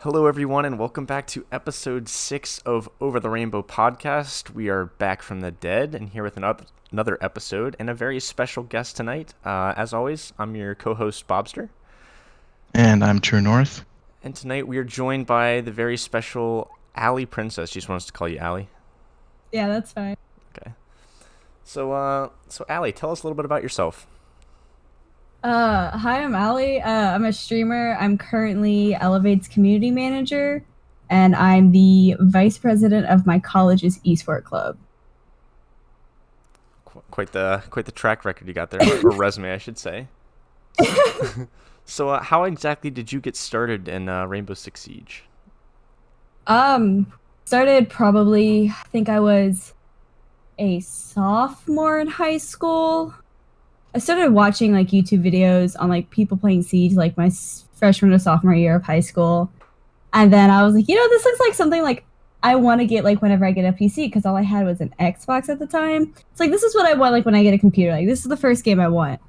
Hello, everyone, and welcome back to episode 6 of Over the Rainbow podcast. We are back from the dead and here with another episode and a very special guest tonight. As always, I'm your co-host, Bobster. And I'm True North. And tonight we are joined by the very special Allie Princess. She just wants to call you Allie. Yeah, that's fine. Okay. So Allie, tell us a little bit about yourself. Hi, I'm Allie. I'm a streamer. I'm currently Elevate's community manager, and I'm the vice president of my college's esports club. Quite the track record you got there, or resume, I should say. So, how exactly did you get started in Rainbow Six Siege? Started probably, I think I was a sophomore in high school. I started watching like YouTube videos on like people playing Siege like my freshman or sophomore year of high school. And then I was like, this looks like something like I want to get like whenever I get a PC, because all I had was an Xbox at the time. It's like, this is what I want like when I get a computer. Like, this is the first game I want.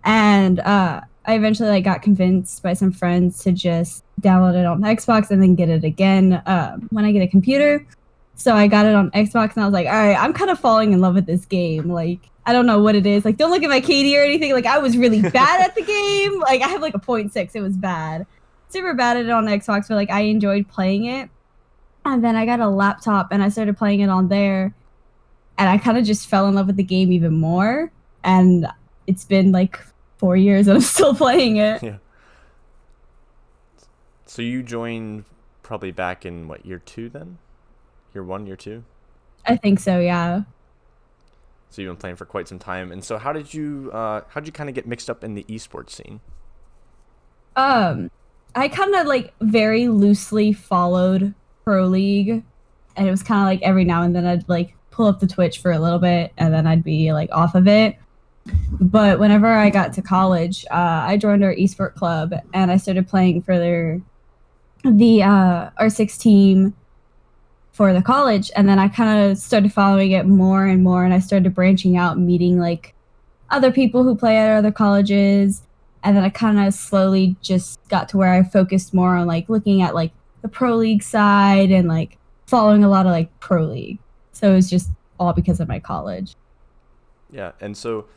And I eventually like got convinced by some friends to just download it on Xbox and then get it again when I get a computer. So I got it on Xbox and I was like, all right, I'm kind of falling in love with this game. Like, I don't know what it is. Like, don't look at my KD or anything. Like, I was really bad at the game. Like, I have like a 0.6. It was bad. Super bad at it on Xbox, but like I enjoyed playing it. And then I got a laptop and I started playing it on there. And I kind of just fell in love with the game even more. And it's been like 4 years and I'm still playing it. Yeah. So you joined probably back in what, year 2 then? Year 1, year 2? I think so, yeah. So you've been playing for quite some time. And so how'd you kind of get mixed up in the esports scene? I kind of like very loosely followed Pro League, and it was kind of like every now and then I'd like pull up the Twitch for a little bit and then I'd be like off of it. But whenever I got to college, I joined our esports club and I started playing for the R6 team for the college, and then I kind of started following it more and more, and I started branching out, meeting like other people who play at other colleges, and then I kind of slowly just got to where I focused more on like looking at like the Pro League side and like following a lot of like Pro League. So it was just all because of my college. Yeah, and so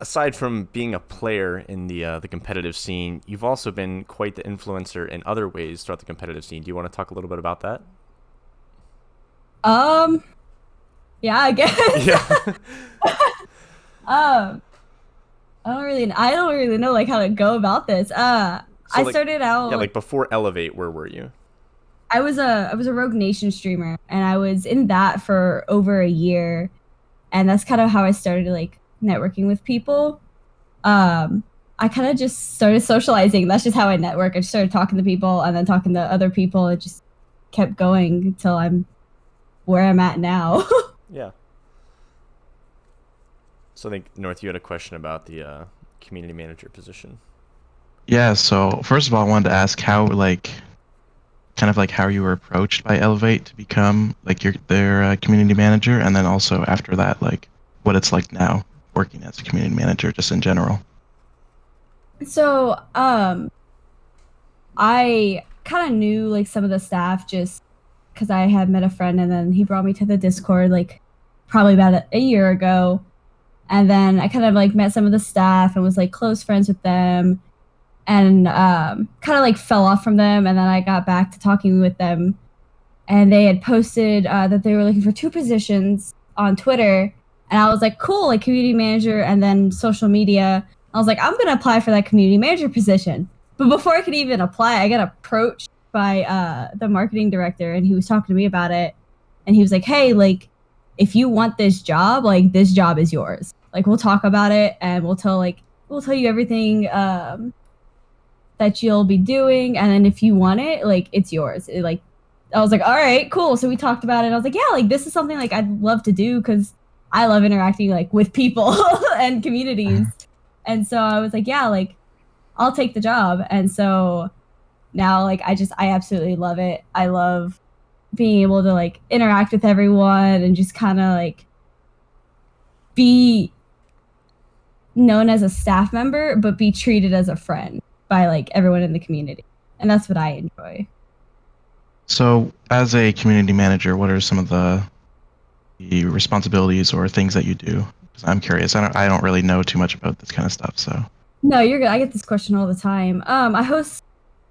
aside from being a player in the competitive scene, you've also been quite the influencer in other ways throughout the competitive scene. Do you want to talk a little bit about that? Yeah, I guess. Yeah. I don't really know like how to go about this. I started out. Yeah, like before Elevate, where were you? I was a Rogue Nation streamer, and I was in that for over a year, and that's kind of how I started like networking with people. I kind of just started socializing. That's just how I network. I just started talking to people and then talking to other people. It just kept going until I'm where I'm at now. Yeah. So I think, North, you had a question about the community manager position. Yeah, so first of all, I wanted to ask how, how you were approached by Elevate to become like their community manager, and then also after that, like what it's like now working as a community manager, just in general. So, I kind of knew like some of the staff just because I had met a friend, and then he brought me to the Discord like probably about a year ago. And then I kind of like met some of the staff and was like close friends with them, and kind of like fell off from them. And then I got back to talking with them, and they had posted that they were looking for 2 positions on Twitter. And I was like, cool, like community manager and then social media. I was like, I'm going to apply for that community manager position. But before I could even apply, I got approached by the marketing director, and he was talking to me about it. And he was like, hey, like, if you want this job, like, this job is yours. Like, we'll talk about it, and we'll tell you everything that you'll be doing. And then if you want it, like, it's yours. I was like, all right, cool. So we talked about it. I was like, yeah, like, this is something like I'd love to do because I love interacting like with people and communities. And so I was like, yeah, like, I'll take the job. And so now, like, I absolutely love it. I love being able to like interact with everyone and just kind of like be known as a staff member, but be treated as a friend by like everyone in the community. and that's what I enjoy. So, as a community manager, what are some of the responsibilities or things that you do? 'Cause I'm curious. I don't really know too much about this kind of stuff. So. No, you're good. I get this question all the time. I host.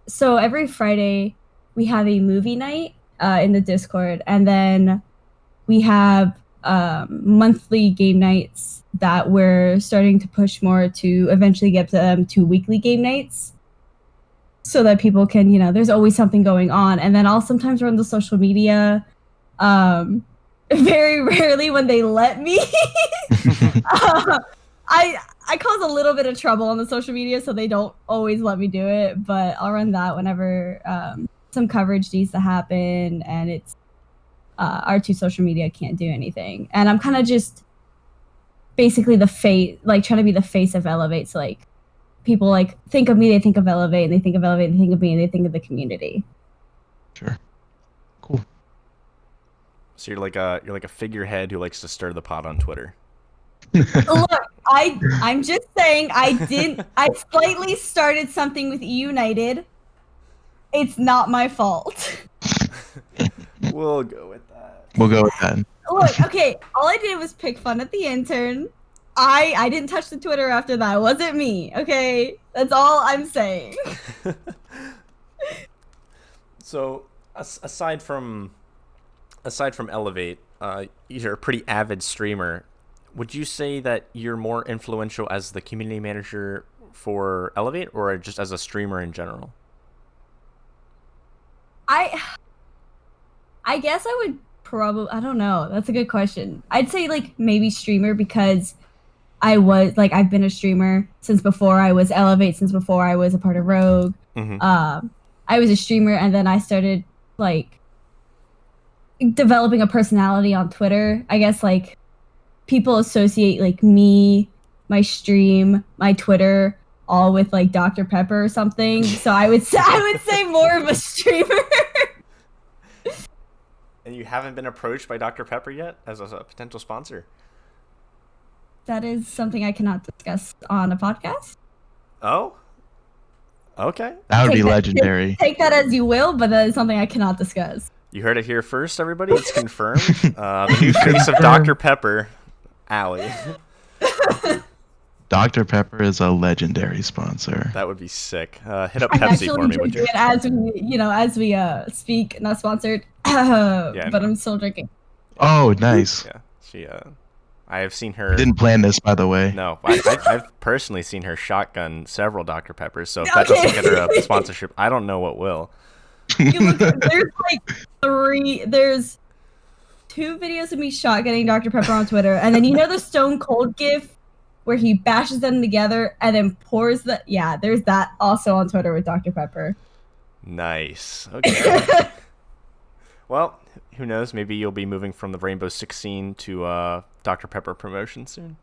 So every Friday we have a movie night in the Discord, and then we have monthly game nights that we're starting to push more to eventually get them to weekly game nights, so that people can, there's always something going on. And then I'll sometimes run the social media. Very rarely when they let me. I cause a little bit of trouble on the social media, so they don't always let me do it. But I'll run that whenever some coverage needs to happen, and it's our two social media can't do anything. And I'm kind of just basically the face, like trying to be the face of Elevate. So like people like think of me, they think of Elevate, and they think of Elevate, they think of me, and they think of the community. Sure. Cool. So you're like a figurehead who likes to stir the pot on Twitter. Look, I'm just saying I slightly started something with United. It's not my fault. We'll go with that. We'll go with that. Look, okay, all I did was pick fun at the intern. I didn't touch the Twitter after that. It wasn't me, okay? That's all I'm saying. So, aside from Elevate, you're a pretty avid streamer. Would you say that you're more influential as the community manager for Elevate, or just as a streamer in general? I guess I would probably, I don't know. That's a good question. I'd say like maybe streamer, because I've been a streamer since before I was Elevate, since before I was a part of Rogue. Mm-hmm. I was a streamer, and then I started like developing a personality on Twitter. I guess like people associate like me, my stream, my Twitter, all with like Dr. Pepper or something. So I would say more of a streamer. And you haven't been approached by Dr. Pepper yet as a potential sponsor? That is something I cannot discuss on a podcast. Oh? Okay. That would be legendary. Take that as you will, but that is something I cannot discuss. You heard it here first, everybody. It's confirmed. The new face of Dr. Pepper, Allie. Dr. Pepper is a legendary sponsor. That would be sick. Hit up Pepsi for me, would you? As we speak, not sponsored, but I'm still drinking. Oh, nice. Yeah, I have seen her. I didn't plan this, by the way. No, I've personally seen her shotgun several Dr. Peppers. So if that doesn't get her a sponsorship, I don't know what will. There's like there's 2 videos of me shotgunning Dr. Pepper on Twitter, and then the Stone Cold gif where he bashes them together and then pours there's that also on Twitter with Dr. Pepper. Nice. Okay. Well, who knows? Maybe you'll be moving from the Rainbow Six scene to Dr. Pepper promotion soon.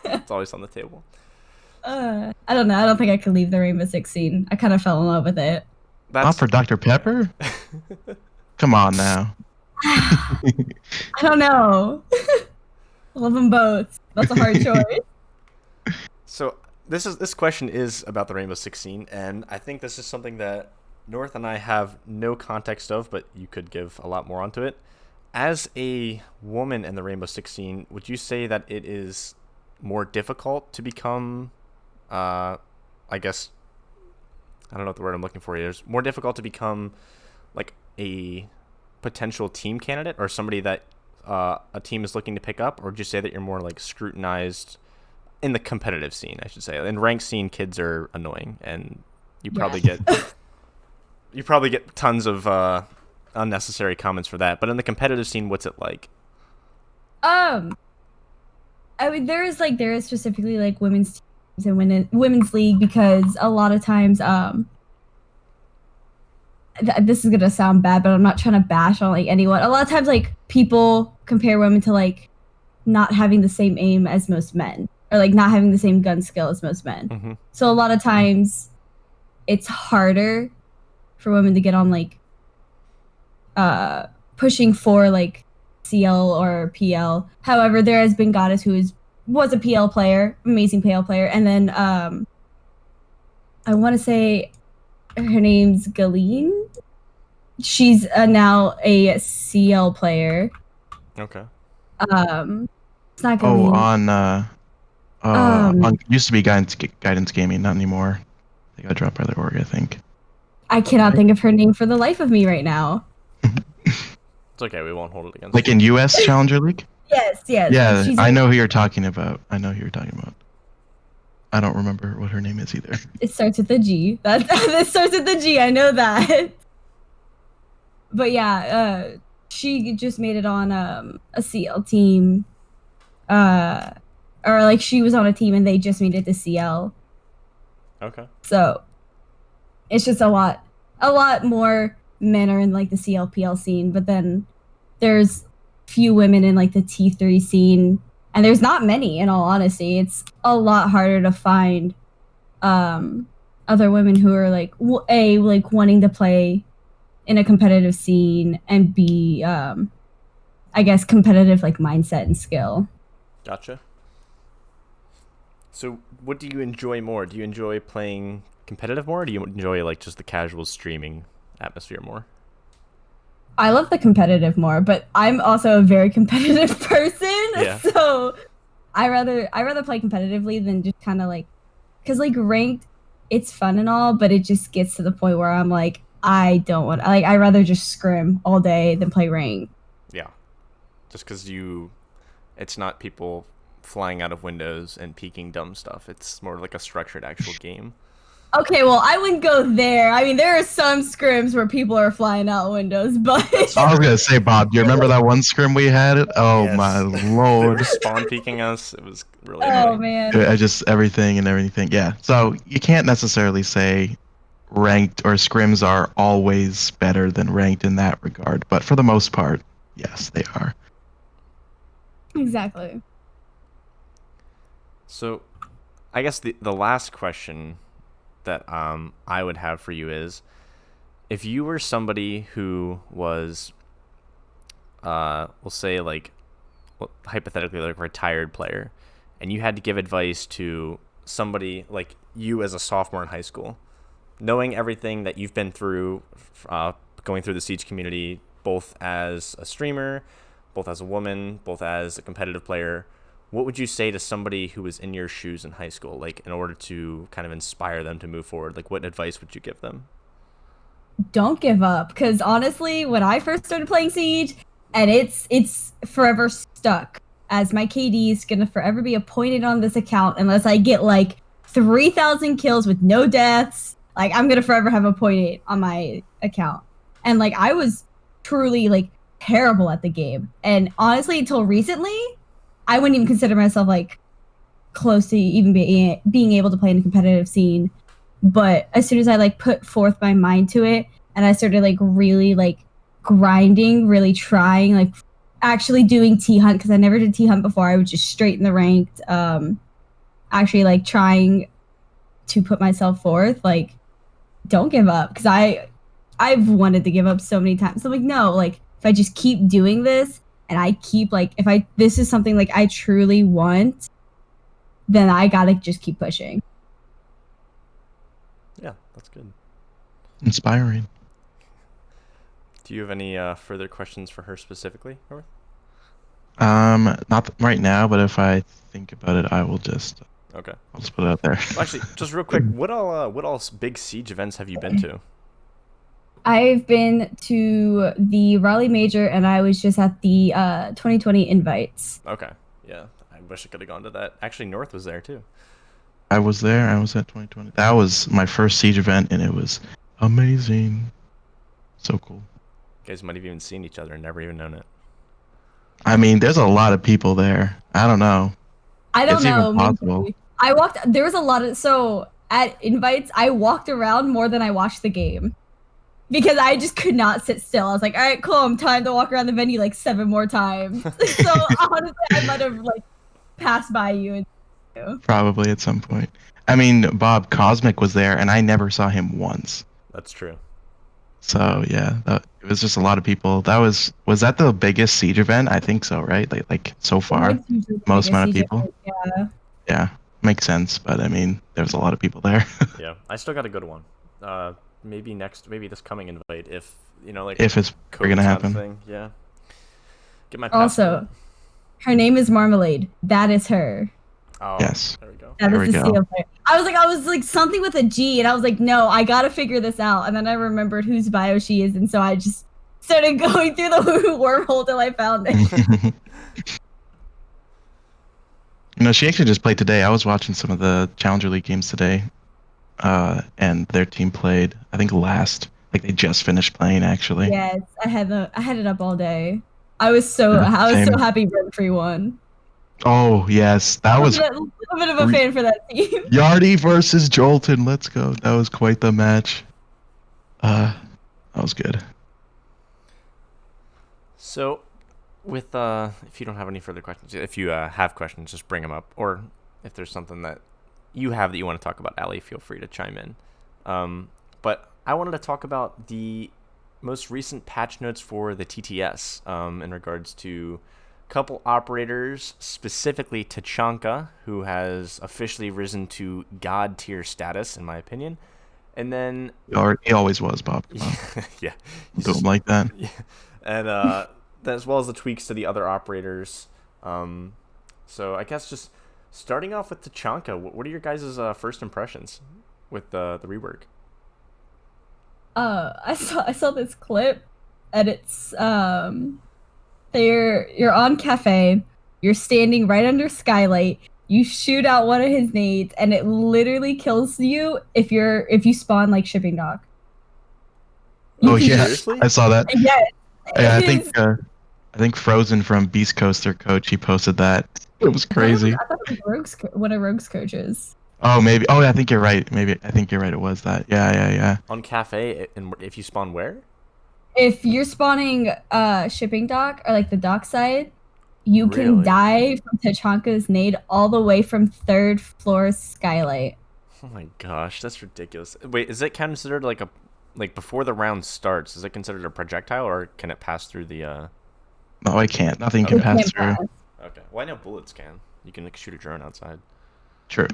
It's always on the table. I don't know. I don't think I could leave the Rainbow Six scene. I kind of fell in love with it. Not for Dr. Pepper? Come on now. I don't know. Love them both. That's a hard choice. So this question is about the Rainbow Six scene, and I think this is something that North and I have no context of, but you could give a lot more onto it. As a woman in the Rainbow Six scene, would you say that it is more difficult to become, I guess, I don't know what the word I'm looking for here is, more difficult to become like a potential team candidate or somebody that a team is looking to pick up, or would you say that you're more like scrutinized in the competitive scene, I should say? In ranked scene, kids are annoying, and you probably get tons of unnecessary comments for that. But in the competitive scene, what's it like? I mean, there is specifically like women's teams and women's league, because a lot of times this is gonna sound bad, but I'm not trying to bash on like anyone. A lot of times, like, people compare women to like not having the same aim as most men, or like not having the same gun skill as most men. Mm-hmm. So a lot of times, it's harder for women to get on like pushing for like CL or PL. However, there has been Goddess who was a PL player, amazing PL player, and then I want to say her name's Galeen. She's now a CL player. Okay. It's not Oh, Galeen. on used to be guidance gaming, not anymore. They got dropped by their org, I think. I cannot Right? think of her name for the life of me right now. It's okay. We won't hold it against Like you. in US Challenger League? Yes. Yeah, She's I know who you're talking about. I don't remember what her name is either. It starts with a G. It starts with a G. I know that. But yeah, she just made it on a CL team. Or like she was on a team and they just made it to CL. Okay. So it's just a lot more men are in like the CLPL scene, but then there's few women in like the T3 scene, and there's not many in all honesty. It's a lot harder to find other women who are like like wanting to play in a competitive scene, and B I guess competitive like mindset and skill. Gotcha. So, what do you enjoy more? Do you enjoy playing competitive more, or do you enjoy like just the casual streaming atmosphere more? I love the competitive more, but I'm also a very competitive person, Yeah. so I rather play competitively than just kind of like, because like ranked, it's fun and all, but it just gets to the point where I'm like, I don't want, like, I rather just scrim all day than play ranked. Yeah. Just because it's not people flying out of windows and peeking dumb stuff. It's more like a structured actual game. Okay, well, I wouldn't go there. I mean, there are some scrims where people are flying out windows, but That's I was true. gonna say, Bob, do you remember that one scrim we had? Oh my Yes. They were lord. spawn peeking us. It was really oh annoying. man, I just everything and everything. Yeah. So you can't necessarily say ranked or scrims are always better than ranked in that regard, but for the most part, yes, they are. exactly. So, I guess the last question that I would have for you is, if you were somebody who was, we'll say like, hypothetically like a retired player, and you had to give advice to somebody like you as a sophomore in high school, knowing everything that you've been through, uh, going through the Siege community, both as a streamer, both as a woman, both as a competitive player, what would you say to somebody who was in your shoes in high school, like in order to kind of inspire them to move forward? Like, what advice would you give them? Don't give up, because honestly, when I first started playing Siege, and it's forever stuck as my KD is gonna forever be appointed on this account unless I get like 3,000 kills with no deaths. Like I'm gonna forever have a point eight on my account, and like I was truly like terrible at the game, and honestly, until recently, I wouldn't even consider myself like close to even being able to play in a competitive scene. But as soon as I like put forth my mind to it, and I started like really like grinding, really trying, like actually doing T hunt, because I never did T hunt before. I was just straight in the ranked. Actually like trying to put myself forth. Like don't give up, because I've wanted to give up so many times. So I'm like, no, like if I just keep doing this and I keep like, if I this is something like I truly want, then I gotta just keep pushing. Yeah, that's good. Inspiring. Do you have any further questions for her specifically, North? Not right now, but if I think about it, Okay. I'll just put it out there. Well, actually, just real quick, what all big Siege events have you been to? I've been to the Raleigh Major, and I was just at the 2020 invites. Okay. Yeah, I wish I could have gone to that. Actually, North was there too. I was there. I was at 2020. That was my first Siege event, and it was amazing. So cool. You guys might have even seen each other and never even known it. I mean, there's a lot of people there. I don't know. I don't It's even know. possible. Maybe. I walked. There was a lot of so at invites. I walked around more than I watched the game because I just could not sit still. I was like, all right, cool. I'm time to walk around the venue like 7 more times. So honestly, I might have like passed by you. Probably at some point. I mean, Bob Cosmic was there, and I never saw him once. That's true. So yeah, it was just a lot of people. Was that the biggest Siege event? I think so, right? Like so far, Invites usually the most biggest amount of CJ people. Yeah. Yeah, makes sense. But I mean, there was a lot of people there. Yeah, I still got to go to one. maybe this coming invite if like If it's COVID's gonna not a happen. thing. Yeah. Get my Also, passport. her name is Marmalade. That is her. Oh, Yes. there we go. That There is we the go. CL player. I was like something with a G, and I was like, no, I gotta figure this out. And then I remembered whose bio she is, and so I just started going through the wormhole till I found it. She actually just played today. I was watching some of the Challenger League games today, and their team played, I think, last. Like, they just finished playing, actually. Yes, I had it up all day. I was so Same. happy Renfrey won. Oh, yes. That was A little bit of a fan for that team. Yardy versus Jolton. Let's go. That was quite the match. That was good. So, with if you don't have any further questions, if you have questions, just bring them up, or if there's something that you have that you want to talk about, Ali, feel free to chime in. But I wanted to talk about the most recent patch notes for the TTS in regards to a couple operators, specifically Tachanka, who has officially risen to God tier status, in my opinion. And then He always was, Bob. Come on. yeah, Do him like that. Yeah, and as well as the tweaks to the other operators. So I guess just starting off with Tachanka, what are your guys' first impressions with the rework? I saw this clip, and it's you're on cafe, you're standing right under skylight, you shoot out one of his nades, and it literally kills you if you spawn like shipping dock. Oh yeah, Seriously? I saw that. Yes. Yeah, I think Frozen from Beast Coast, their coach, he posted that. It was crazy. I thought it was one of Rogue's coaches. Oh, maybe. Oh, I think you're right. I think you're right. It was that. Yeah. On cafe, and if you spawn where? If you're spawning shipping dock or like the dock side, you Really? can die from Tachanka's nade all the way from 3rd floor skylight. Oh my gosh, that's ridiculous. Wait, is it considered like before the round starts? Is it considered a projectile, or can it pass through the? No, I can't. Nothing can Okay. pass through. Okay. Well, I know bullets can. You can shoot a drone outside. True.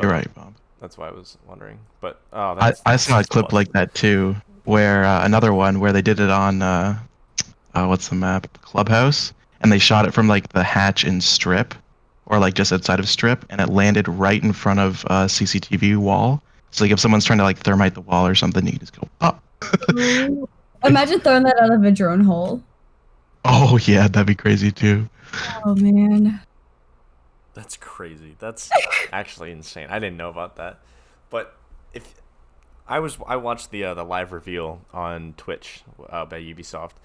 You're right, Bob. That's why I was wondering. But I saw a clip like that too, where another one where they did it on what's the map? Clubhouse, and they shot it from like the hatch in Strip, or like just outside of Strip, and it landed right in front of a CCTV wall. So like if someone's trying to like thermite the wall or something, you can just go up. Imagine throwing that out of a drone hole. Oh yeah, that'd be crazy too. Oh man. That's crazy. That's actually insane. I didn't know about that. But if I watched the live reveal on Twitch by Ubisoft,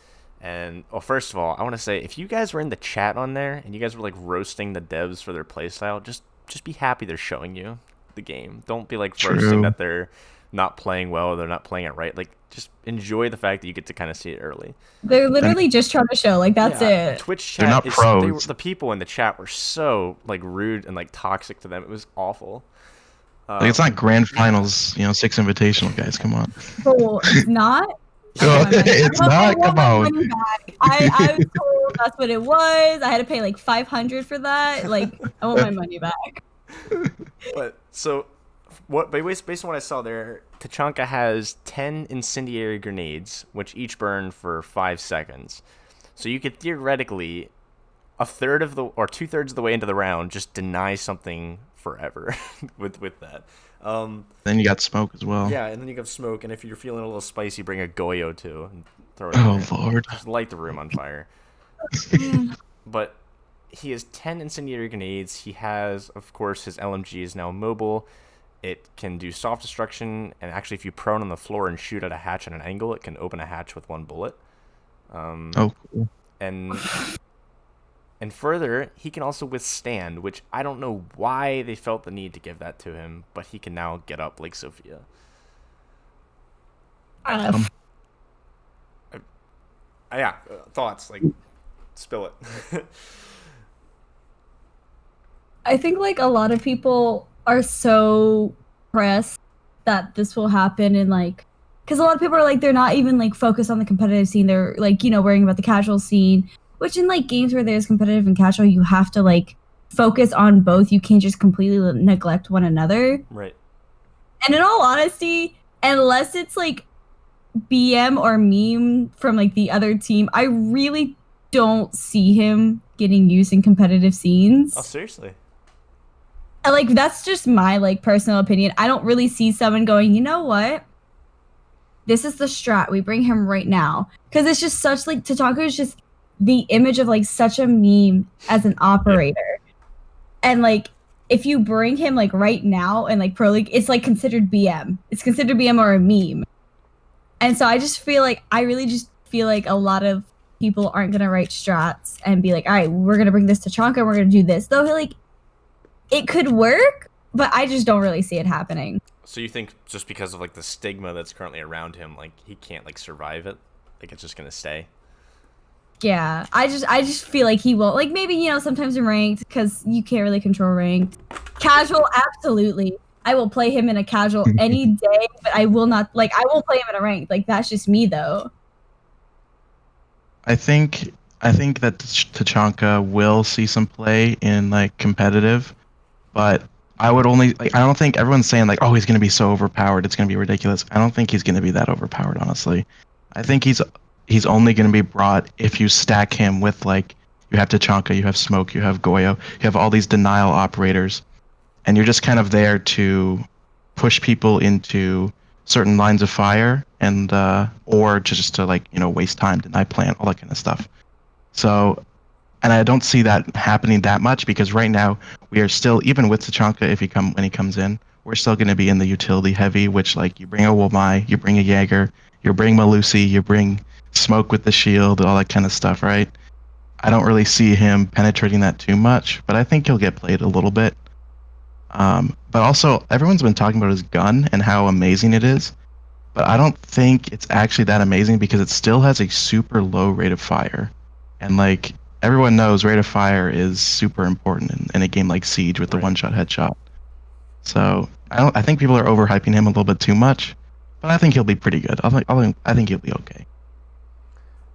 and well, first of all, I want to say if you guys were in the chat on there and you guys were like roasting the devs for their playstyle, just be happy they're showing you the game. Don't be like roasting that they're not playing well or they're not playing it right. Like just enjoy the fact that you get to kind of see it early. They're literally just trying to show, like that's it. Twitch chat They're not pros. the people in the chat were so like rude and like toxic to them. It was awful. Like it's not grand finals, 6 invitational guys. Come on. Oh, it's not. It's not. Come on. I was told that's what it was. I had to pay like $500 for that. Like I want my money back. But so, based on what I saw there, Tachanka has 10 incendiary grenades, which each burn for 5 seconds. So you could theoretically, 2/3 of the way into the round, just deny something forever with that. Then you got smoke as well. Yeah, and then you have smoke, and if you're feeling a little spicy, bring a Goyo too and throw it. Oh Lord! Just light the room on fire. But he has 10 incendiary grenades. He has, of course, his LMG is now mobile. It can do soft destruction, and actually, if you prone on the floor and shoot at a hatch at an angle, it can open a hatch with 1 bullet. Oh, cool. And further, he can also withstand, which I don't know why they felt the need to give that to him, but he can now get up like Sophia. Thoughts, like, spill it. I think like a lot of people are so pressed that this will happen, and like because a lot of people are like they're not even like focused on the competitive scene. They're like worrying about the casual scene, which in like games where there's competitive and casual, you have to like focus on both. You can't just completely neglect one another. Right. And in all honesty, unless it's like BM or meme from like the other team, I really don't see him getting used in competitive scenes. Oh, seriously? And, like, that's just my like personal opinion. I don't really see someone going, you know what? This is the strat. We bring him right now. Because it's just such like Tachanka is just the image of like such a meme as an operator. And like if you bring him like right now in like Pro League, it's like considered BM. It's considered BM or a meme. And so I just feel like I really just feel like a lot of people aren't gonna write strats and be like, all right, we're gonna bring this to Tachanka, we're gonna do this. Though like it could work, but I just don't really see it happening. So you think just because of like the stigma that's currently around him, like he can't like survive it? Like it's just gonna stay? Yeah, I just feel like he won't. Like maybe sometimes in ranked because you can't really control ranked. Casual, absolutely. I will play him in a casual any day, but I will not I won't play him in a ranked. Like that's just me though. I think that Tachanka will see some play in like competitive, but I would only like I don't think everyone's saying like, oh, he's gonna be so overpowered, it's gonna be ridiculous. I don't think he's gonna be that overpowered, honestly. I think he's only gonna be brought if you stack him with like you have Tachanka, you have Smoke, you have Goyo, you have all these denial operators, and you're just kind of there to push people into certain lines of fire and or just to like waste time, deny plant, all that kind of stuff. So, and I don't see that happening that much because right now we are still, even with Tachanka, when he comes in, we're still going to be in the utility heavy, which like you bring a Womai, you bring a Jaeger, you bring Malusi, you bring Smoke with the shield, all that kind of stuff, right? I don't really see him penetrating that too much, but I think he'll get played a little bit. But also, everyone's been talking about his gun and how amazing it is, but I don't think it's actually that amazing because it still has a super low rate of fire. And like everyone knows, rate of fire is super important in a game like Siege with the one-shot headshot. So I think people are overhyping him a little bit too much, but I think he'll be pretty good. I think he'll be okay.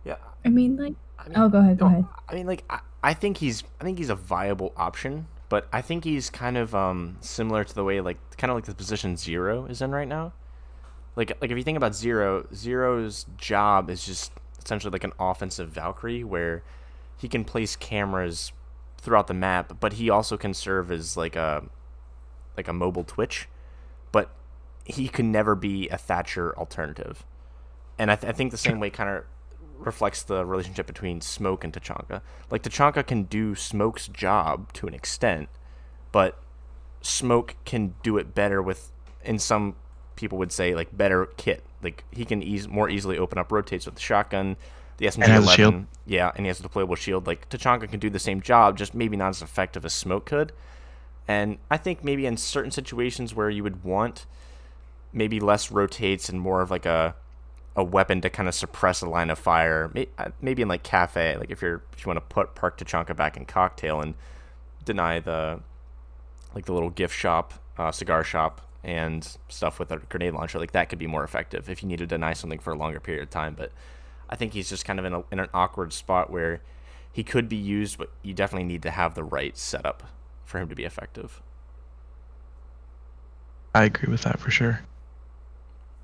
Yeah. I mean, oh, go ahead. I mean, like, I think he's a viable option, but I think he's kind of similar to the way like the position Zero is in right now. Like if you think about Zero's job is just essentially like an offensive Valkyrie where he can place cameras throughout the map, but he also can serve as like a mobile Twitch, but he can never be a Thatcher alternative. And I think the same way kind of reflects the relationship between Smoke and Tachanka. Like Tachanka can do Smoke's job to an extent, but Smoke can do it better with, in some people would say, like better kit. Like he can more easily open up rotates with the shotgun, the SMG-11. Yeah, and he has a deployable shield. Like Tachanka can do the same job, just maybe not as effective as Smoke could. And I think maybe in certain situations where you would want maybe less rotates and more of like a weapon to kind of suppress a line of fire, maybe in like Cafe, like if you want to park Tachanka back in Cocktail and deny the little gift shop, cigar shop, and stuff with a grenade launcher, like that could be more effective if you need to deny something for a longer period of time. But I think he's just kind of in an awkward spot where he could be used, but you definitely need to have the right setup for him to be effective. I agree with that for sure.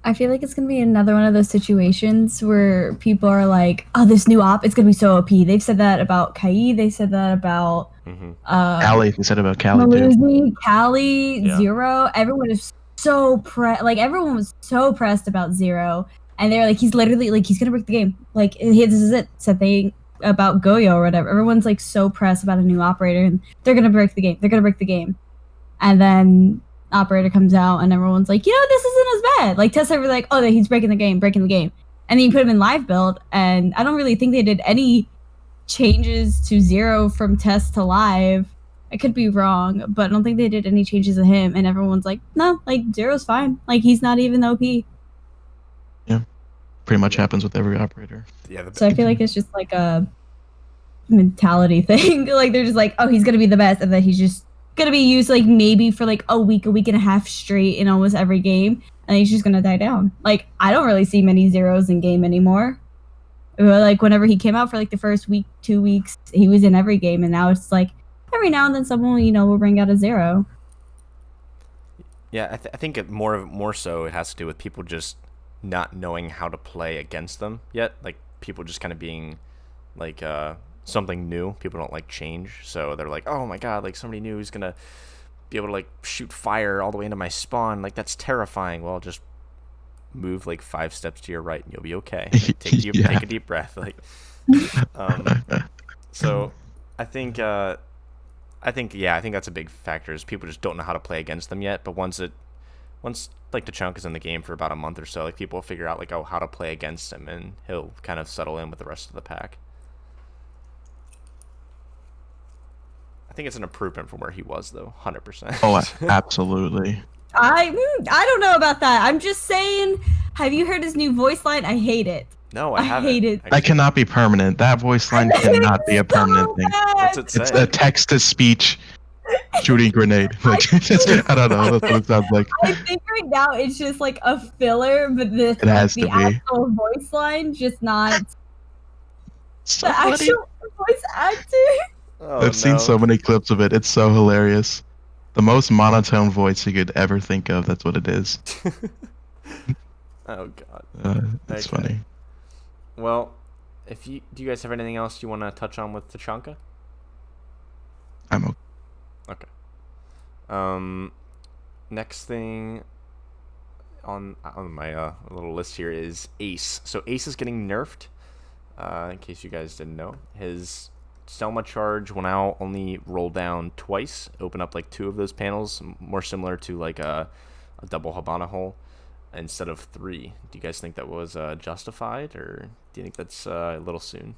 I feel like it's going to be another one of those situations where people are like, oh, this new op, it's going to be so OP. They've said that about Kai. They said that about Callie. They said about Callie too. Callie, Yeah. Zero. Everyone is so everyone was so pressed about Zero. And they're like, he's literally like, he's going to break the game. Like, this is it. Said they about Goyo or whatever. Everyone's like so pressed about a new operator and they're going to break the game. They're going to break the game. And then operator comes out and everyone's like, this isn't as bad. Like Tessa were like, oh, he's breaking the game. And then you put him in live build, and I don't really think they did any changes to Zero from test to live. I could be wrong, but I don't think they did any changes to him, and everyone's like, no, like Zero's fine. Like he's not even OP. Yeah. Pretty much happens with every operator. Yeah. So I feel like it's just like a mentality thing. Like they're just like, oh, he's gonna be the best, and then he's just gonna be used like maybe for like a week and a half straight in almost every game, and he's just gonna die down. Like I don't really see many Zeros in game anymore. Like whenever he came out for like the first week, 2 weeks, he was in every game, and now it's like every now and then someone will bring out a Zero. Yeah, I think more so it has to do with people just not knowing how to play against them yet. Like people just kind of being like something new. People don't like change, so they're like, oh my god, like somebody new is gonna be able to like shoot fire all the way into my spawn. Like that's terrifying. Well, just move like 5 steps to your right and you'll be okay. Like, take a deep breath. Like, so I think that's a big factor is people just don't know how to play against them yet. But once like Tachanka is in the game for about a month or so, like people will figure out like how to play against him, and he'll kind of settle in with the rest of the pack. I think it's an improvement from where he was though, 100%. Oh, absolutely. I don't know about that. I'm just saying. Have you heard his new voice line? I hate it. No, I haven't. hate it. That cannot be permanent. That voice line cannot be a permanent thing. What's it say? It's a text-to-speech shooting grenade. Like, I don't know. That's what it sounds like. I think right now it's just like a filler, but the actual voice line just not the actual voice actor. Oh, I've seen so many clips of it. It's so hilarious. The most monotone voice you could ever think of. That's what it is. Oh god. That's funny. Well, do you guys have anything else you want to touch on with Tachanka? I'm okay. Next thing on my little list here is Ace. So Ace is getting nerfed. In case you guys didn't know, his Selma charge will now only roll down twice, open up like 2 of those panels, more similar to like a double Habana hole instead of 3. Do you guys think that was justified, or do you think that's a little soon?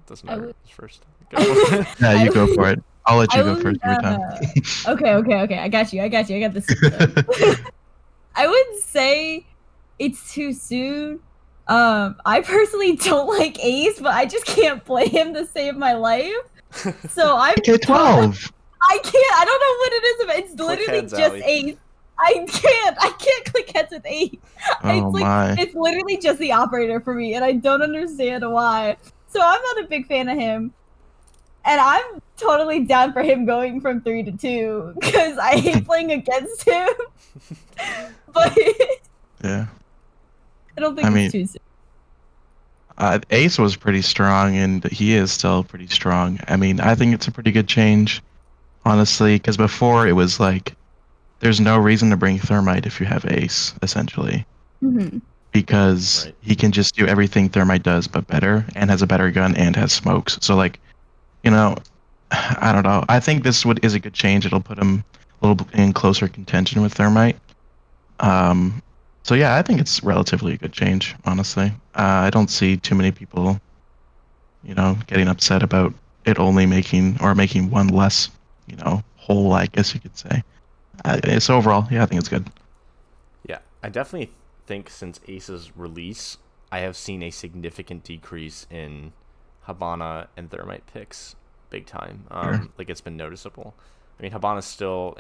Doesn't matter. First. Go for it. Yeah, you go for it. I'll let you go first every time. Okay. I got you. I got this. I would say it's too soon. I personally don't like Ace, but I just can't play him to save my life. So I'm K12. I can't. I don't know what it is. It's literally just Ace. I can't click heads with Ace. Oh my. It's literally just the operator for me, and I don't understand why. So I'm not a big fan of him. And I'm totally down for him going from 3 to 2, because I hate playing against him. But yeah. I don't think it's too soon. Ace was pretty strong, and he is still pretty strong. I mean, I think it's a pretty good change, honestly, because before it was like, there's no reason to bring Thermite if you have Ace, essentially. Mm-hmm. Because he can just do everything Thermite does, but better, and has a better gun, and has smokes. So, like, you know, I don't know. I think this is a good change. It'll put him a little in closer contention with Thermite. So yeah, I think it's relatively a good change, honestly. I don't see too many people, getting upset about it only making one less, hole, I guess you could say. So overall, yeah, I think it's good. Yeah, I definitely think since Ace's release, I have seen a significant decrease in Habana and Thermite picks, big time. Like it's been noticeable. I mean, Habana's still,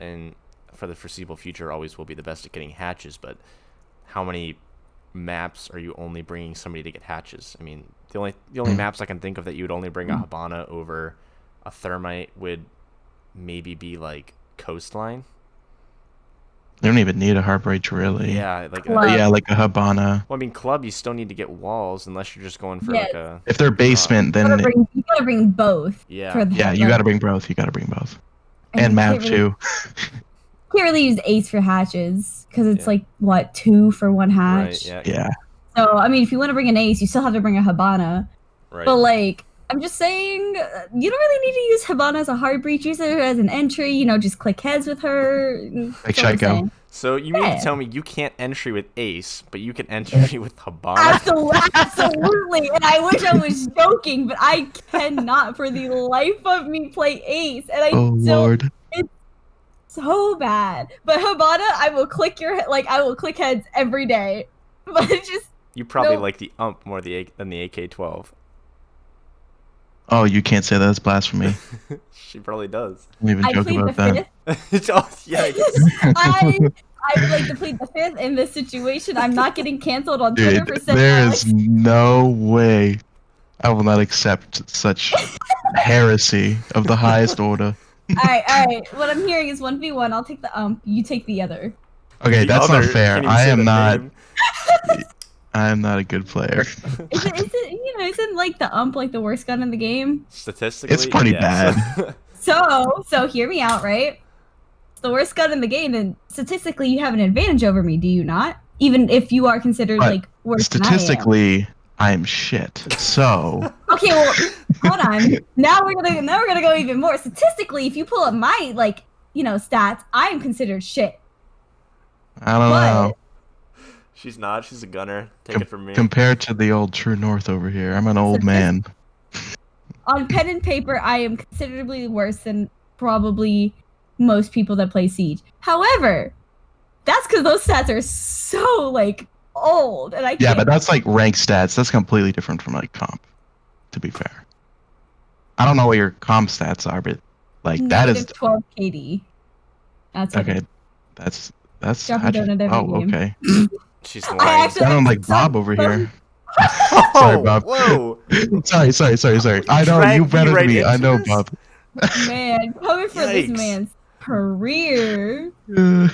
for the foreseeable future, always will be the best at getting hatches, but how many maps are you only bringing somebody to get hatches? I mean, the only maps I can think of that you would only bring a Habana over a Thermite would maybe be like Coastline. You don't even need a Heartbreach, really. Yeah, like a Habana. Well, I mean, Club, you still need to get walls unless you're just going for like a. If they're basement, then you gotta bring both. Yeah, you gotta bring both. You gotta bring both, and map too. Can't really use Ace for hatches because it's like what, 2 for 1 hatch. Right, yeah. So I mean, if you want to bring an Ace, you still have to bring a Habana. Right. But like, I'm just saying, you don't really need to use Habana as a hard breach. Use her as an entry. Just click heads with her. Like Shaiko. So you mean to tell me you can't entry with Ace, but you can entry with Habana? Absolutely. And I wish I was joking, but I cannot for the life of me play Ace. And Lord. It's so bad. But Habana, I will click heads every day. But it's just you probably like the ump more than the AK-12. Oh, you can't say that's blasphemy. She probably does. Don't even joke about that. I would like to plead the 5th in this situation. I'm not getting canceled on Twitter for saying there is no way I will not accept such heresy of the highest order. All right. What I'm hearing is 1v1. I'll take the you take the other. Okay, The that's not other fair. can't even I say am the not. name. I am not a good player. Is it isn't like the like the worst gun in the game? Statistically, It's pretty yes. bad. So hear me out, right? It's the worst gun in the game, and statistically you have an advantage over me, do you not? Even if you are considered But like worse than I am. statistically, I am shit. So Okay, well, hold on. Now we're gonna go even more. Statistically, if you pull up my stats, I am considered shit. I don't know. But She's not. She's a gunner. Take it from me. Compared to the old True North over here, I'm an old man. on pen and paper, I am considerably worse than probably most people that play Siege. However, that's because those stats are so like old, and I Yeah, can't. but that's like rank stats. That's completely different from like comp. To be fair, I don't know what your comp stats are, but like that is -12 KD. That's what okay. it That's Drop a how'd you- donut every oh game. okay. She's I lying. actually Sounding like Bob over here. Sorry, Oh, Bob. whoa. sorry. I know you Dragged me better right than me. I into know, this? Bob. Man, coming for this Yikes. man's career. I'm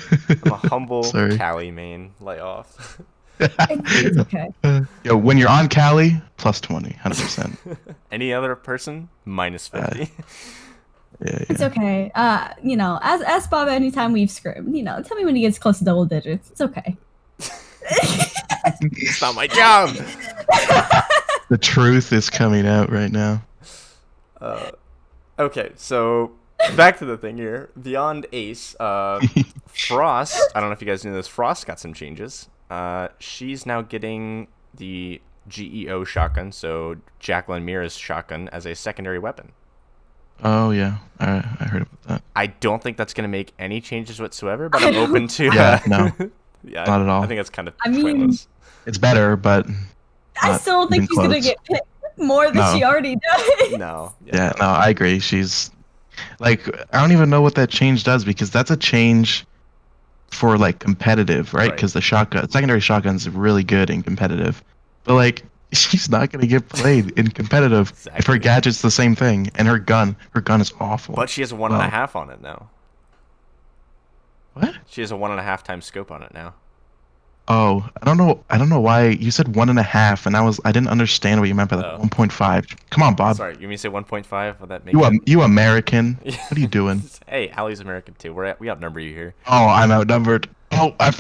a humble Sorry. Cali main. Lay off. It's okay. Yo, when you're on Cali, plus 20, 100%. Any other person, minus 50. Yeah. It's okay. Ask Bob anytime we've scrimmed. Tell me when he gets close to double digits. It's okay. It's not my job. The truth is coming out right now. Okay, so back to the thing here. Beyond Ace, Frost, I don't know if you guys knew this, Frost got some changes. She's now getting the GEO shotgun, so Jacqueline Mira's shotgun, as a secondary weapon. Oh, yeah. I heard about that. I don't think that's going to make any changes whatsoever, but I'm open to... Yeah, no. Yeah, Not at all. I think that's kind of I mean, pointless. It's better, but I not still don't think even she's gonna close. get picked more than No. she already does. No. Yeah, no, I agree. She's like, I don't even know what that change does because that's a change for like competitive, right? Right. Because the secondary shotgun's really good in competitive, but like she's not gonna get played in competitive if her Exactly. gadget's the same thing and her gun is awful. But she has a 1.5 on it now. What? She has a 1.5 times scope on it now. Oh, I don't know why you said 1.5, and I didn't understand what you meant by that. Oh. 1.5. Come on, Bob. Sorry, you mean say 1.5? Would that make You American? What are you doing? Hey, Allie's American too. We outnumber you here. Oh, I'm outnumbered. Oh, I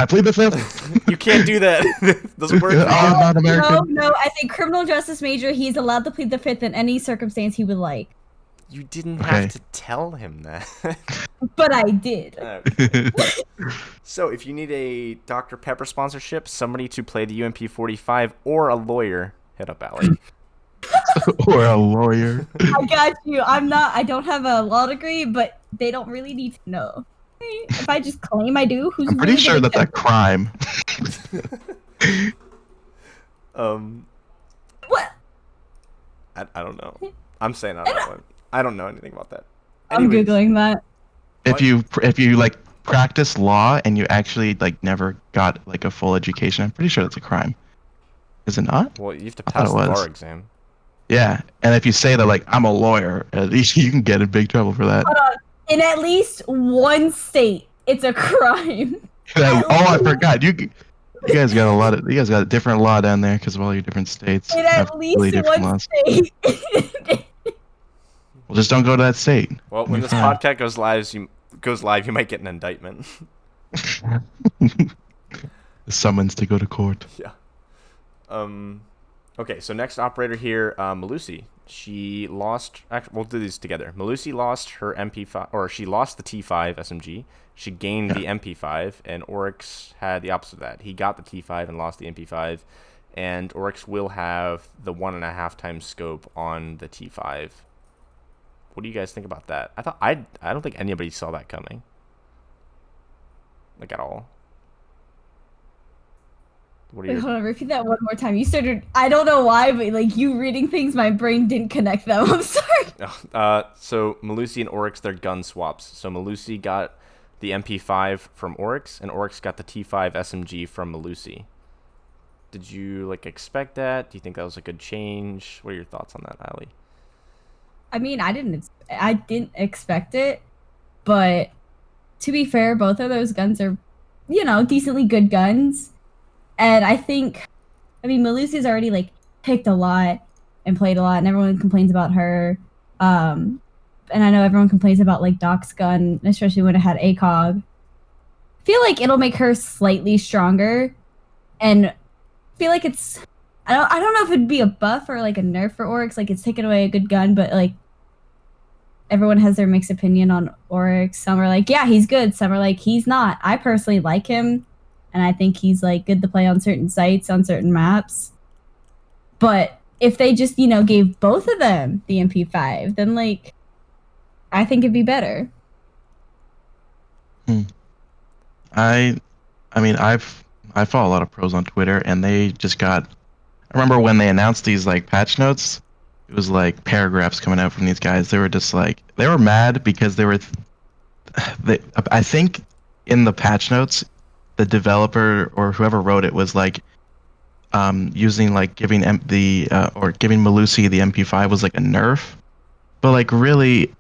plead the fifth. You can't do that. Doesn't work. Oh, I'm not American. No. As a criminal justice major, he's allowed to plead the fifth in any circumstance he would like. You didn't Okay. have to tell him that. But I did. Okay. So, if you need a Dr. Pepper sponsorship, somebody to play the UMP45, or a lawyer, hit up Allie. Or a lawyer. I got you. I don't have a law degree, but they don't really need to know. If I just claim I do, who's I'm pretty really sure gonna that's a crime. What? I don't know. I'm saying on that one. I don't know anything about that. I'm Anyways, googling that. If you like practice law and you actually like never got like a full education, I'm pretty sure that's a crime. Is it not? Well, you have to I thought pass it the was. bar exam. Yeah, and if you say that like I'm a lawyer, at least you can get in big trouble for that. Hold on. In at least one state, it's a crime. Oh, I forgot. You guys got a different law down there because of all your different states. In have at least really different one laws. state. Well, just don't go to that state. Well, when You're this fine. podcast goes live, you might get an indictment. The summons to go to court. Yeah. Okay, so next operator here, Malusi. She lost. Actually, we'll do these together. Malusi lost her MP5, or she lost the T5 SMG. She gained the MP5, and Oryx had the opposite of that. He got the T5 and lost the MP5, and Oryx will have the 1.5 times scope on the T5. What do you guys think about that? I don't think anybody saw that coming. Like, at all. What are Wait, your... hold on, repeat that one more time. You started, I don't know why, but like you reading things, my brain didn't connect them. I'm sorry. So Malusi and Oryx, they're gun swaps. So Malusi got the MP5 from Oryx, and Oryx got the T5 SMG from Malusi. Did you like expect that? Do you think that was a good change? What are your thoughts on that, Ali? I mean, I didn't expect it, but to be fair, both of those guns are, decently good guns. And I mean, Malusi's already like picked a lot and played a lot, and everyone complains about her. Um, and I know everyone complains about like Doc's gun, especially when it had ACOG. I feel like it'll make her slightly stronger, and I feel like I don't know if it'd be a buff or like a nerf for Oryx. Like it's taken away a good gun, but like everyone has their mixed opinion on Oryx. Some are like, yeah, he's good. Some are like, he's not. I personally like him, and I think he's like good to play on certain sites, on certain maps. But if they just, gave both of them the MP5, then like I think it'd be better. I mean, I follow a lot of pros on Twitter, and they just got. I remember when they announced these like patch notes, it was like paragraphs coming out from these guys. They were just like they were mad because I think in the patch notes, the developer or whoever wrote it was like using like giving or giving Malusi the MP5 was like a nerf, but like really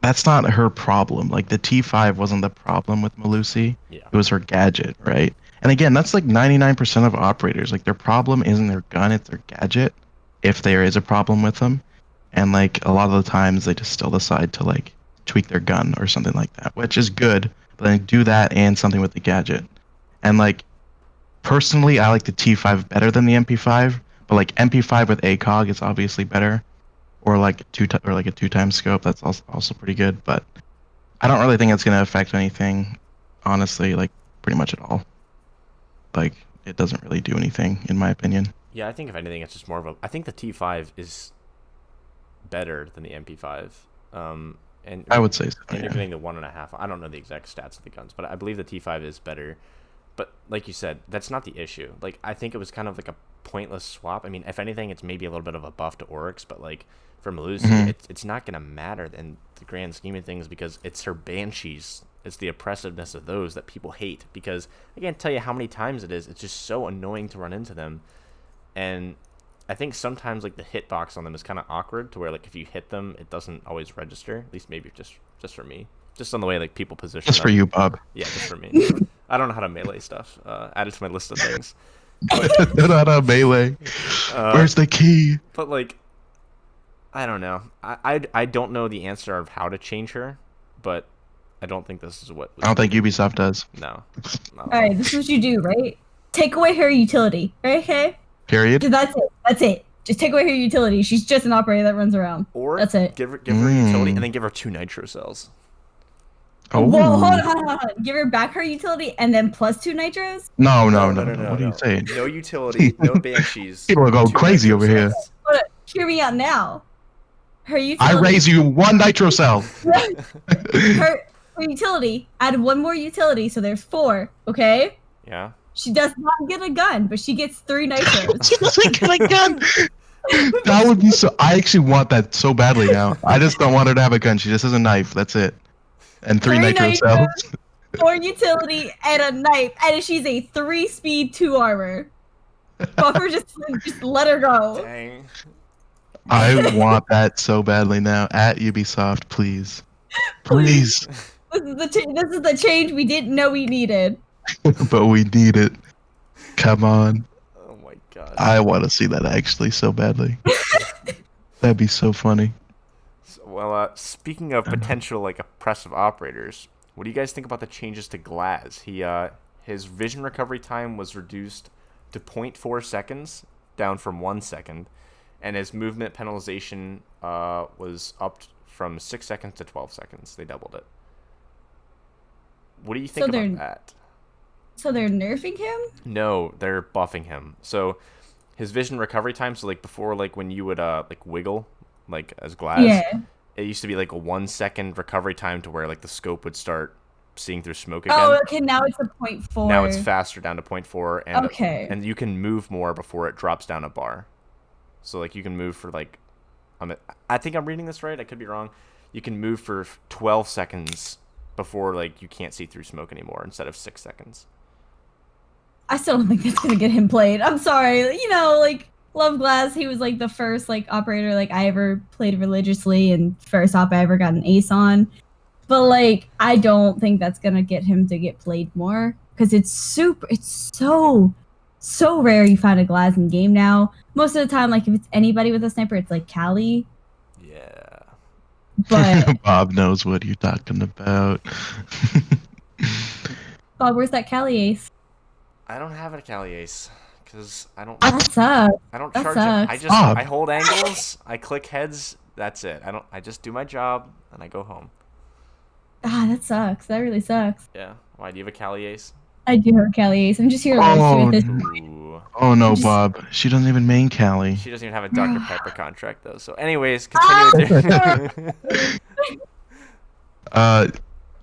that's not her problem. Like the T5 wasn't the problem with Malusi. Yeah. It was her gadget, right? And again, that's like 99% of operators. Like their problem isn't their gun, it's their gadget. If there is a problem with them, and like a lot of the times they just still decide to like tweak their gun or something like that, which is good. But then do that and something with the gadget. And like personally, I like the T5 better than the MP5. But like MP5 with ACOG is obviously better, or like a 2 times scope. That's also pretty good. But I don't really think it's gonna affect anything, honestly. Like pretty much at all. Like it doesn't really do anything in my opinion. Yeah, I think if anything, it's just more of a. I think the T5 is better than the MP5. And I would say so. And Yeah. you're getting the 1.5. I don't know the exact stats of the guns, but I believe the T5 is better. But like you said, that's not the issue. Like I think it was kind of like a pointless swap. I mean, if anything, it's maybe a little bit of a buff to Oryx, but like for Malusi, it's not gonna matter in the grand scheme of things because it's her Banshees. It's the oppressiveness of those that people hate because I can't tell you how many times it is. It's just so annoying to run into them, and I think sometimes like the hitbox on them is kind of awkward to where like if you hit them, it doesn't always register. At least maybe just for me, just on the way like people position. Just for you, Bob. Yeah, just for me. I don't know how to melee stuff. Add it to my list of things. Not a melee. Where's the key? But like, I don't know. I don't know the answer of how to change her, but I don't think this is what. I don't think Ubisoft does. No. All right, this is what you do, right? Take away her utility, right? Okay. Period. That's it. That's it. Just take away her utility. She's just an operator that runs around. Or that's it. Give her utility and then give her 2 nitro cells. Oh. Whoa, hold on. Give her back her utility and then plus 2 nitros? No. What are you saying? No utility, no banshees. People are going crazy over here. Hold on. Hear me out now. Her utility. I raise you 1 nitro cell. her utility. Add 1 more utility, so there's 4. Okay. Yeah. She does not get a gun, but she gets 3 nitros. She doesn't get a gun. That would be so. I actually want that so badly now. I just don't want her to have a gun. She just has a knife. That's it. And 3 nitro cells. 4 utility and a knife, and she's a 3-speed 2 armor. Buffer just let her go. Dang. I want that so badly now. At Ubisoft, please. Please. This is the change we didn't know we needed. But we need it. Come on. Oh my god. I want to see that actually so badly. That'd be so funny. Well, speaking of potential like oppressive operators, what do you guys think about the changes to Glaz? His vision recovery time was reduced to 0.4 seconds, down from 1 second, and his movement penalization was upped from 6 seconds to 12 seconds. They doubled it. What do you think about that? So they're nerfing him? No, they're buffing him. So his vision recovery time, so like before, like when you would like wiggle, like as Glaz, yeah. It used to be like a 1 second recovery time to where like the scope would start seeing through smoke again. Oh, okay. Now it's a 0.4. Now it's faster down to 0.4, and okay. And you can move more before it drops down a bar. So like you can move for like, I think I'm reading this right. I could be wrong. You can move for 12 seconds before like you can't see through smoke anymore instead of 6 seconds. I still don't think that's gonna get him played. I'm sorry. Like love Glass. He was like the first like operator like I ever played religiously, and first op I ever got an ace on. But like I don't think that's gonna get him to get played more because it's so rare you find a Glass in game now. Most of the time, like if it's anybody with a sniper, it's like Callie. Yeah. But Bob knows what you're talking about. Bob, where's that Callie ace? I don't have a Cali Ace because I don't That sucks. That charge it. sucks. Bob. I hold angles, I click heads, that's it. I just do my job and I go home. Ah, that sucks. That really sucks. Yeah. Why do you have a Cali Ace? I do have Callie ace. I'm just here to roast you Oh, with this. Ooh. oh no, Just- Bob. She doesn't even main Callie. She doesn't even have a Dr. Pepper contract though. So anyways, continue with your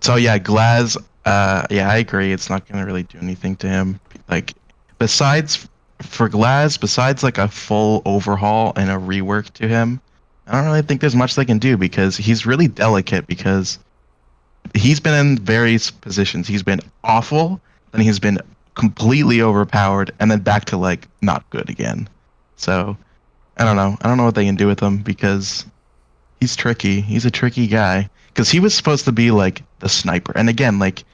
So yeah, Glaz. Yeah, I agree. It's not gonna really do anything to him. Like, besides for Glaz, besides like a full overhaul and a rework to him, I don't really think there's much they can do because he's really delicate because he's been in various positions. He's been awful, then he's been completely overpowered, and then back to like not good again. So I don't know. I don't know what they can do with him because he's tricky. He's a tricky guy because he was supposed to be like the sniper, and again, like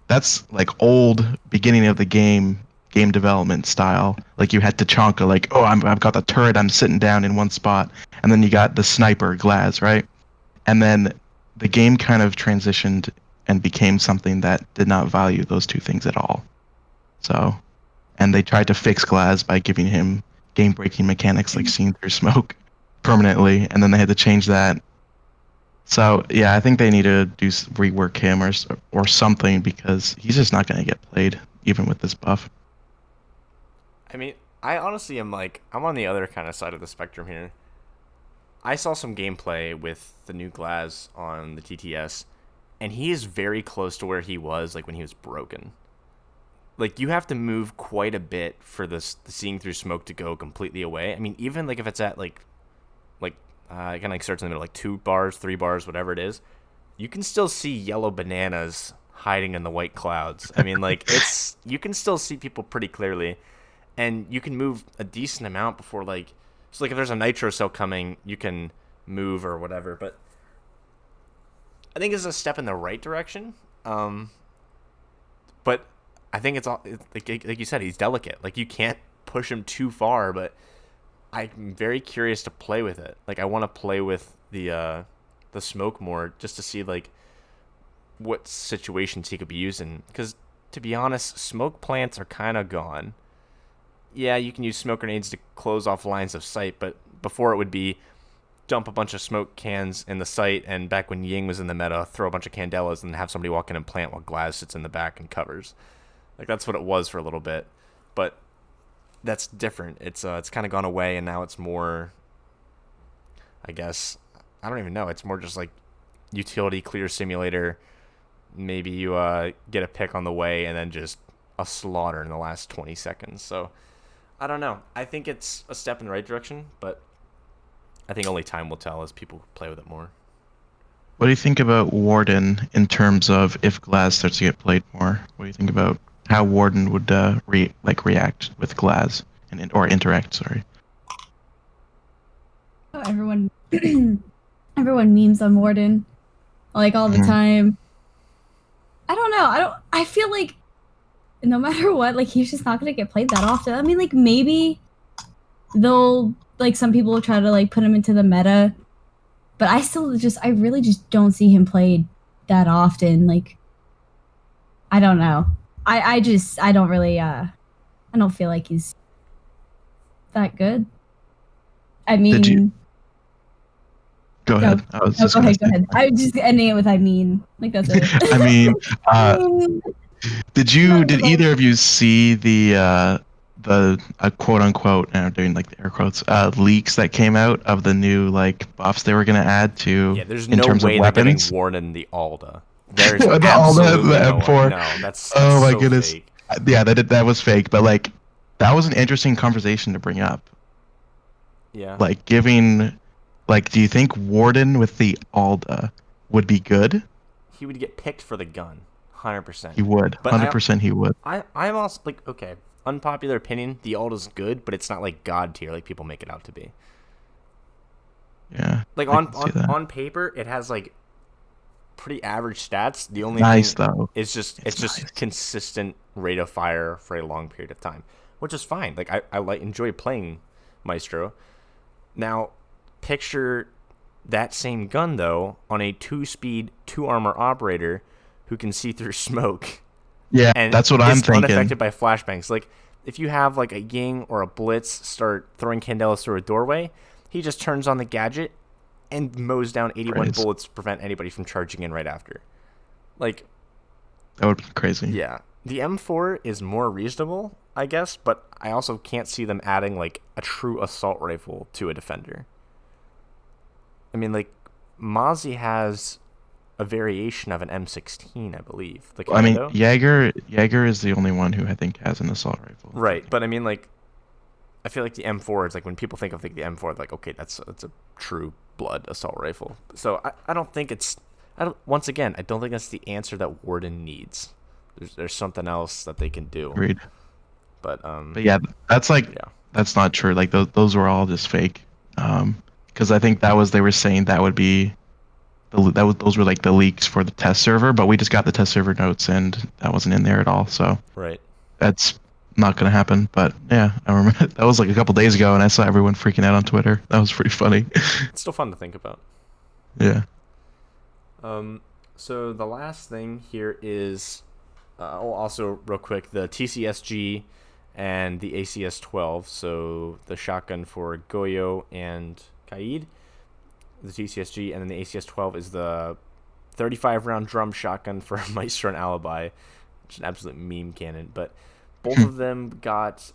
that's like old beginning of the game development style. Like you had Tachanka, like I've got the turret, I'm sitting down in one spot, and then you got the sniper Glaz, right? And then the game kind of transitioned and became something that did not value those two things at all. So, and they tried to fix Glaz by giving him game-breaking mechanics like seeing through smoke permanently, and then they had to change that. So yeah, I think they need to rework him or something because he's just not going to get played even with this buff. I mean, I honestly am like I'm on the other kind of side of the spectrum here. I saw some gameplay with the new Glaz on the TTS, and he is very close to where he was like when he was broken. Like you have to move quite a bit for the seeing through smoke to go completely away. I mean, even like if it's at like it kind of like starts in the middle, like 2 bars, 3 bars, whatever it is, you can still see yellow bananas hiding in the white clouds. I mean, like you can still see people pretty clearly, and you can move a decent amount before like so like if there's a nitro cell coming, you can move or whatever. But I think it's a step in the right direction. But I think it's all like you said, he's delicate. Like you can't push him too far, but I'm very curious to play with it. Like I want to play with the smoke more just to see like what situations he could be using. Because to be honest, smoke plants are kind of gone. Yeah, you can use smoke grenades to close off lines of sight, but before it would be dump a bunch of smoke cans in the site, and back when Ying was in the meta, throw a bunch of candelas and have somebody walk in and plant while Glaz sits in the back and covers. Like that's what it was for a little bit, but that's different. It's kind of gone away, and now it's more, I guess, I don't even know. It's more just like utility clear simulator. Maybe you get a pick on the way, and then just a slaughter in the last 20 seconds. So I don't know. I think it's a step in the right direction, but I think only time will tell as people play with it more. What do you think about Warden in terms of if Glaz starts to get played more? What do you think about how Warden would react with Glaz or interact? Sorry. Oh, everyone, everyone memes on Warden, like all the time. I don't know. I feel like no matter what, like he's just not gonna get played that often. I mean, like maybe they'll like some people will try to like put him into the meta, but I really just don't see him played that often. Like I don't know. I don't really I don't feel like he's that good. I mean, Did you go ahead? I was just go gonna ahead, go say. ahead. I was just ending it with I mean. Like that's it. I mean, did No, either of you see the quote unquote, and I'm doing like the air quotes, leaks that came out of the new like buffs they were gonna add to Yeah, there's in no terms way of they're giving weapons? Warden the Alda. There's The absolutely the no M4. way. No, that's Oh my so goodness. fake. Yeah, that was fake, but like that was an interesting conversation to bring up. Yeah. Like giving, like, do you think Warden with the Alda would be good? He would get picked for the gun, 100%. He would, But 100% he would. I'm also like, okay, unpopular opinion, the ult is good, but it's not like god tier like people make it out to be. Yeah. Like I can see that. on paper, it has like pretty average stats. The only Nice thing though. is it's just nice. consistent rate of fire for a long period of time, which is fine. Like I enjoy playing Maestro. Now, picture that same gun though on a 2-speed 2-armor operator who can see through smoke. Yeah, And that's what I'm is thinking. unaffected by flashbangs. Like if you have like a Ying or a Blitz start throwing candelas through a doorway, he just turns on the gadget and mows down 81 Crazy. bullets to prevent anybody from charging in right after. Like, That would be crazy. yeah. The M4 is more reasonable, I guess, but I also can't see them adding, like, a true assault rifle to a defender. I mean, like, Mozzie has a variation of an M16, I believe. The I mean, Kaido. Jaeger is the only one who I think has an assault rifle. Right, but I mean, like, I feel like the M4 is, like, when people think of like, the M4, like, okay, that's a true blood assault rifle. So I don't think it's... once again, I don't think that's the answer that Warden needs. There's something else that they can do. Agreed. But yeah, that's like yeah. that's not true. Like those were all just fake. Because I think they were saying that would be those were like the leaks for the test server, but we just got the test server notes and that wasn't in there at all. So Right. that's not gonna happen. But yeah, I remember that was like a couple days ago, and I saw everyone freaking out on Twitter. That was pretty funny. It's still fun to think about. Yeah. So the last thing here is, also real quick, the TCSG and the ACS-12. So the shotgun for Goyo and Kaid, the TCSG, and then the ACS-12 is the 35-round drum shotgun for Maestro and Alibi, which is an absolute meme cannon. But both of them got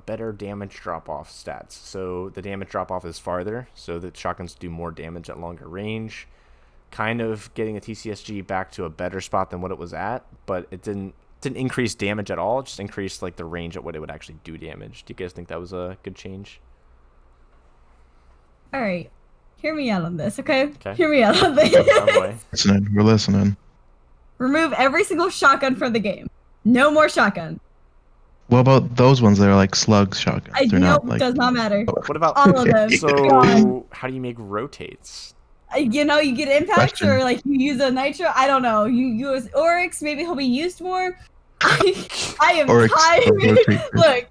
better damage drop-off stats. So the damage drop-off is farther, so the shotguns do more damage at longer range. Kind of getting the TCSG back to a better spot than what it was at, but it didn't increase damage at all. It just increased like the range at what it would actually do damage. Do you guys think that was a good change? All right, hear me out on this, okay? Okay. Hear me out on this. Oh boy. We're listening. Remove every single shotgun from the game. No more shotgun. What about those ones that are like slug shotguns? They're not like. Does not matter. What about All of them. Gone. so? How do you make rotates? You know, you get impacts Question. or like you use a nitro. I don't know. You use Oryx. Maybe he'll be used more. I am Oryx tired. Look,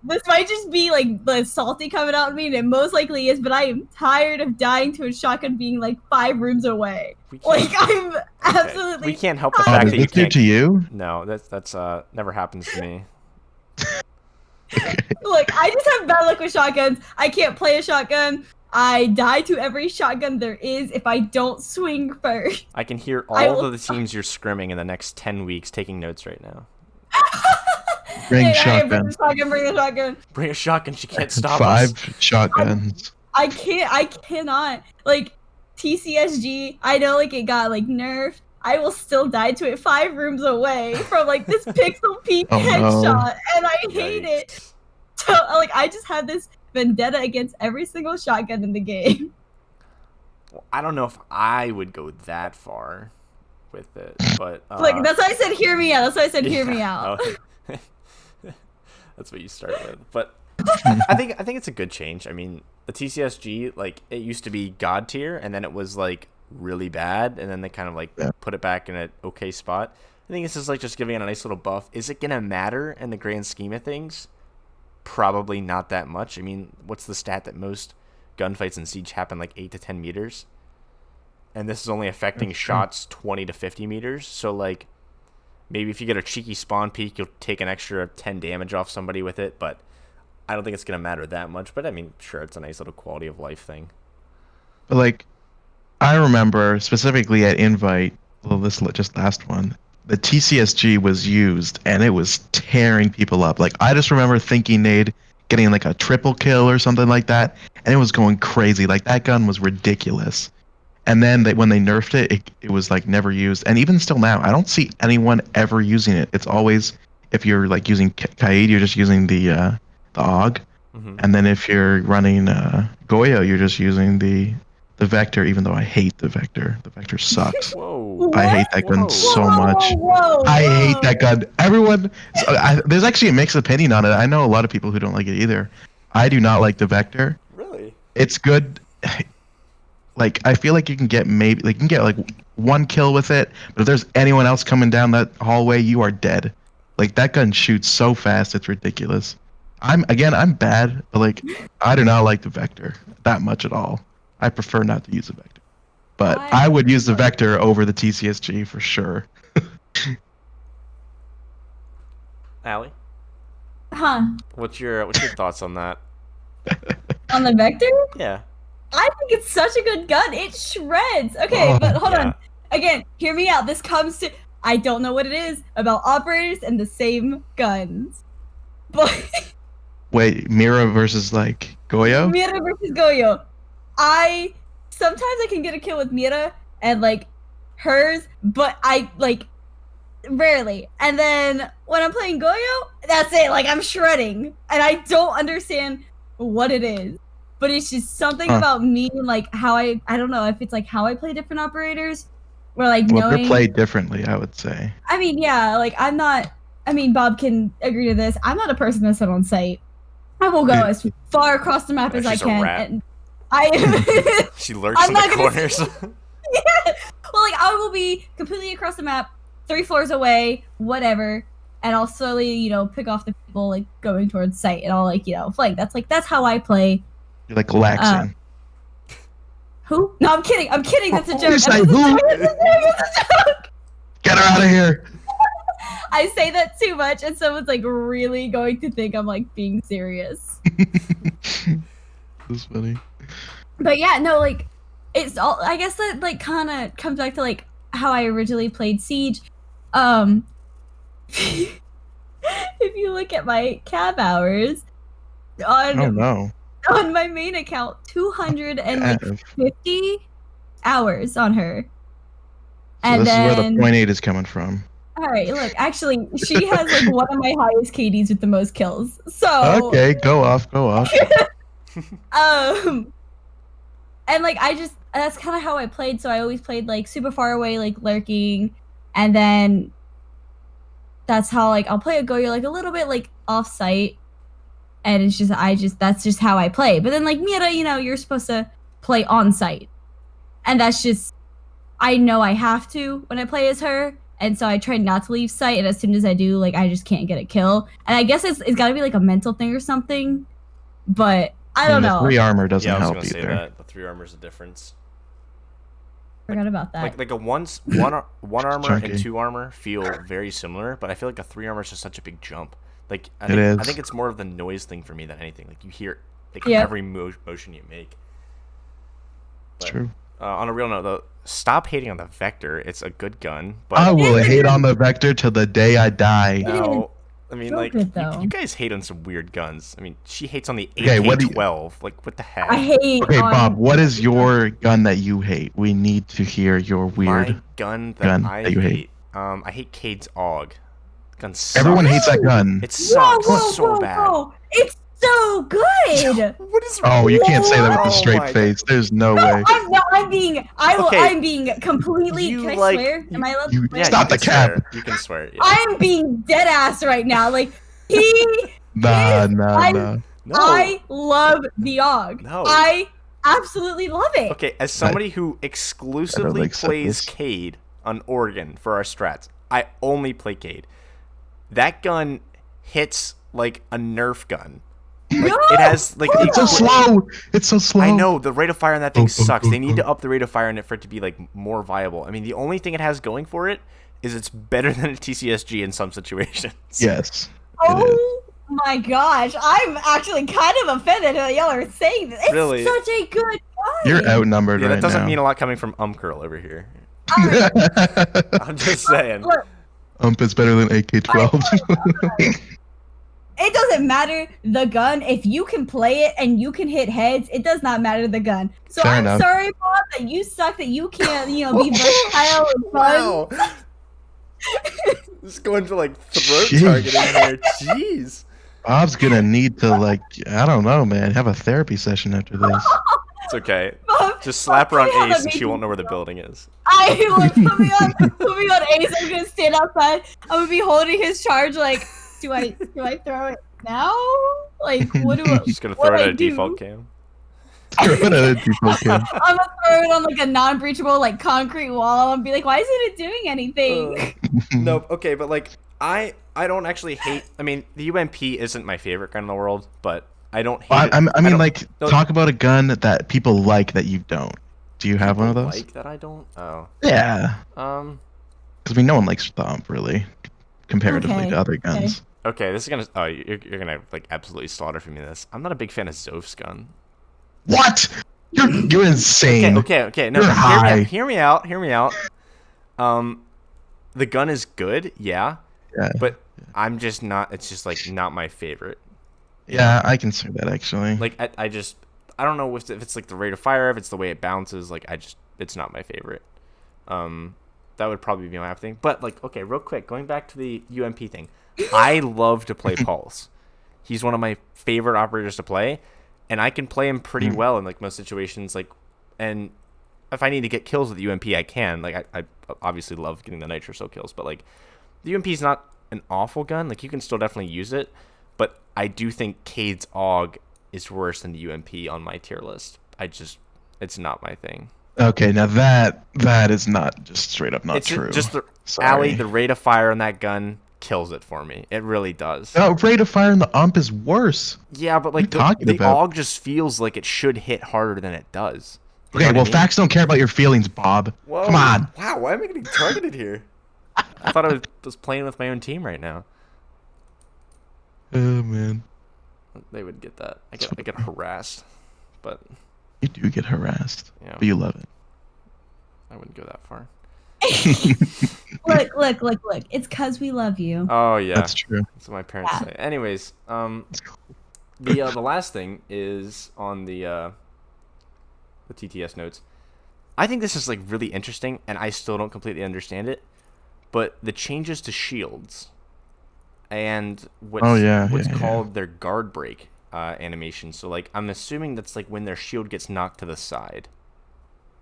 this might just be like the salty coming out of me, and it most likely is. But I am tired of dying to a shotgun being like 5 rooms away. Like I'm absolutely. We can't help the Oh, fact did that you this do can't. to you? No, that's never happens to me. Look, I just have bad luck with shotguns. I can't play a shotgun. I die to every shotgun there is if I don't swing first. I can hear I all will- of the teams you're scrimming in the next 10 weeks taking notes right now. Bring Hey, shotgun. bring the shotgun, bring the shotgun. Bring a shotgun, she can't stop 5 us. shotguns. I cannot. Like, TCSG, I know, like, it got, like, nerfed. I will still die to it 5 rooms away from, like, this pixel peak Oh, no. headshot, and I hate it. Yikes. So, like, I just have this vendetta against every single shotgun in the game. Well, I don't know if I would go that far with it, but Like, that's why I said hear me out. That's why I said hear me yeah, out. oh, that's what you start with. But I think it's a good change. I mean, the TCSG, like, it used to be god tier, and then it was like really bad, and then they kind of like put it back in an okay spot. I think this is like just giving it a nice little buff. Is it gonna matter in the grand scheme of things? Probably not that much. I mean, what's the stat that most gunfights in Siege happen like 8 to 10 meters? And this is only affecting shots 20 to 50 meters. So, like, maybe if you get a cheeky spawn peek, you'll take an extra 10 damage off somebody with it. But I don't think it's going to matter that much. But, I mean, sure, it's a nice little quality of life thing. But like, I remember specifically at Invite, well, this just last one, the TCSG was used and it was tearing people up. Like, I just remember thinking they'd getting like a triple kill or something like that, and it was going crazy. Like, that gun was ridiculous. And then when they nerfed it, it was like never used. And even still now, I don't see anyone ever using it. It's always, if you're like using Kaid, you're just using the AUG. Mm-hmm. And then if you're running Goyo, you're just using the the Vector, even though I hate the Vector. The Vector sucks. Whoa. I hate that gun Whoa. so much. I hate that gun. Everyone, there's actually a mixed opinion on it. I know a lot of people who don't like it either. I do not like the Vector. Really? It's good. Like, I feel like you can get like one kill with it, but if there's anyone else coming down that hallway, you are dead. Like, that gun shoots so fast, it's ridiculous. I'm bad, but like, I do not like the Vector that much at all. I prefer not to use the Vector. But I would use the Vector over the TCSG for sure. Allie? Huh? What's your thoughts on that? On the Vector? Yeah. I think it's such a good gun. It shreds. Okay, but hold Yeah. on. Again, hear me out. This comes to I don't know what it is about operators and the same guns. But Wait, Mira versus like Goyo? Mira versus Goyo. Sometimes I can get a kill with Mira and like hers, but I like rarely. And then when I'm playing Goyo, that's it. Like I'm shredding. And I don't understand what it is. But it's just something about me and like how I don't know if it's like how I play different operators or like Well, knowing they're played differently, I would say. I mean, yeah, like Bob can agree to this. I'm not a person that's sit on site. I will go as far across the map as I She's a can. rat. And I She lurks in the corners. Yeah. Well, like I will be completely across the map, 3 floors away, whatever, and I'll slowly, pick off the people like going towards site, and I'll like, flank. That's how I play. You're like laxing. Who? No, I'm kidding. That's a joke. You say who? Get her out of here. I say that too much, and someone's like really going to think I'm like being serious. That's funny. But yeah, no, like it's all. I guess that like kind of comes back to like how I originally played Siege. If you look at my cab hours on my main account, 250 hours on her. So And this then, is where the 0.8 is coming from. All right, look, actually, she has like one of my highest KDs with the most kills. So Okay, go off. And like that's kind of how I played. So I always played like super far away, like lurking, and then that's how like I'll play a Goyo like a little bit like off site, and it's just that's just how I play. But then like Mira, you're supposed to play on site, and that's just I know I have to when I play as her. And so I try not to leave sight, and as soon as I do, like I just can't get a kill. And I guess it's got to be like a mental thing or something, but I don't know. The 3 armor doesn't I was help gonna say either. that the 3 armor is a difference. Forgot about that. Like a one armor Chunky. and 2 armor feel very similar, but I feel like a 3 armor is just such a big jump. Like I think it's more of the noise thing for me than anything. Like you hear like every motion you make. But, True. On a real note, though, stop hating on the Vector. It's a good gun. But I will hate on the Vector till the day I die. no, I mean, So like, good, you guys hate on some weird guns. I mean, she hates on the Okay, what do AK-12. Like, what the heck? I hate. Okay, Bob, what is your gun that you hate? We need to hear your weird My gun that I you hate. I hate Cade's AUG. Gun sucks. Everyone hates that gun. It sucks so bad. Whoa. It's so good. What is? Oh, you can't say that with a Oh straight my face. There's no way. I'm being completely. You Can I like- swear? Am I allowed you- to swear? Yeah, Stop you the can cap. swear. You can swear. Yeah. I'm being dead ass right now. Like Nah. No. I love the AUG. No. I absolutely love it. Okay, as somebody who exclusively like said plays this. Cade on Oregon for our strats, I only play Cade. That gun hits like a Nerf gun. Like, No! it has like It's so slow. It's so slow. I know the rate of fire on that thing Oh, sucks. oh, They need to oh. up the rate of fire on it for it to be like more viable. I mean, the only thing it has going for it is it's better than a TCSG in some situations. Yes. Oh my gosh, I'm actually kind of offended that y'all are saying this. It's Really? such a good gun. You're outnumbered Yeah, right that doesn't now. mean a lot coming from Curl over here. Alright, I'm just saying. look, Is better than AK-12. it doesing matter the gun. If you can play it and you can hit heads, it does not matter the gun. So Fair I'm enough. sorry, Bob, that you suck that you can't, be versatile and fun. Wow. Just going to like throat Jeez. targeting here. Jeez. Bob's gonna need to I don't know, man, have a therapy session after this. It's okay. Mom, Just slap her on tell me how that Ace and made she you won't know where the feel. building is. I like put me on Ace. I'm gonna stand outside. I'm gonna be holding his charge. Like, do I throw it now? Like, Just gonna what throw it do at I a do? default cam. Throw it at a default cam. I'm gonna throw it on like a non-breachable like concrete wall and be like, why isn't it doing anything? No, okay, but like I don't actually hate. I mean, the UMP isn't my favorite gun in the world, but I don't hate it. I mean, don't- like, no, talk about a gun that people like that you don't. Do you have one of people those? like that I don't. Oh, Yeah. um. Because no one likes Thump, really, comparatively Okay, to other okay. guns. Okay, this is gonna. Oh, you're gonna like absolutely slaughter for me this. I'm not a big fan of Zoph's gun. What? You're insane. Okay. No, You're high. Hear me out. The gun is good, yeah, Yeah. but I'm just not. It's just like not my favorite. Yeah, I can see that actually. Like I just I don't know if it's like the rate of fire, if it's the way it bounces. Like it's not my favorite. That would probably be my thing. But like, okay, real quick, going back to the UMP thing, I love to play Pulse. He's one of my favorite operators to play, and I can play him pretty well in like most situations. Like, and if I need to get kills with UMP, I can. Like, I obviously love getting the nitro so kills, but like, the UMP is not an awful gun. Like, you can still definitely use it, but I do think Cade's AUG is worse than the UMP on my tier list. It's not my thing. Okay, now that is not just straight up not It's true. just the Sorry. the rate of fire on that gun kills it for me. It really does. No, rate of fire in the ump is worse. Yeah, but What are you like talking the about? AUG just feels like it should hit harder than it does. You Okay, know what I well, mean? facts don't care about your feelings, Bob. Whoa. Come on. Wow, why am I getting targeted here? I thought I was playing with my own team right now. Oh man, They would get that. I get harassed, but you do get harassed, yeah, but you love it. I wouldn't go that far. Look. It's cause we love you. Oh yeah, That's true. that's what my parents Yeah. say. Anyways, the last thing is on the TTS notes. I think this is like really interesting, and I still don't completely understand it. But the changes to shields and what's called their guard break animation. So like I'm assuming that's like when their shield gets knocked to the side.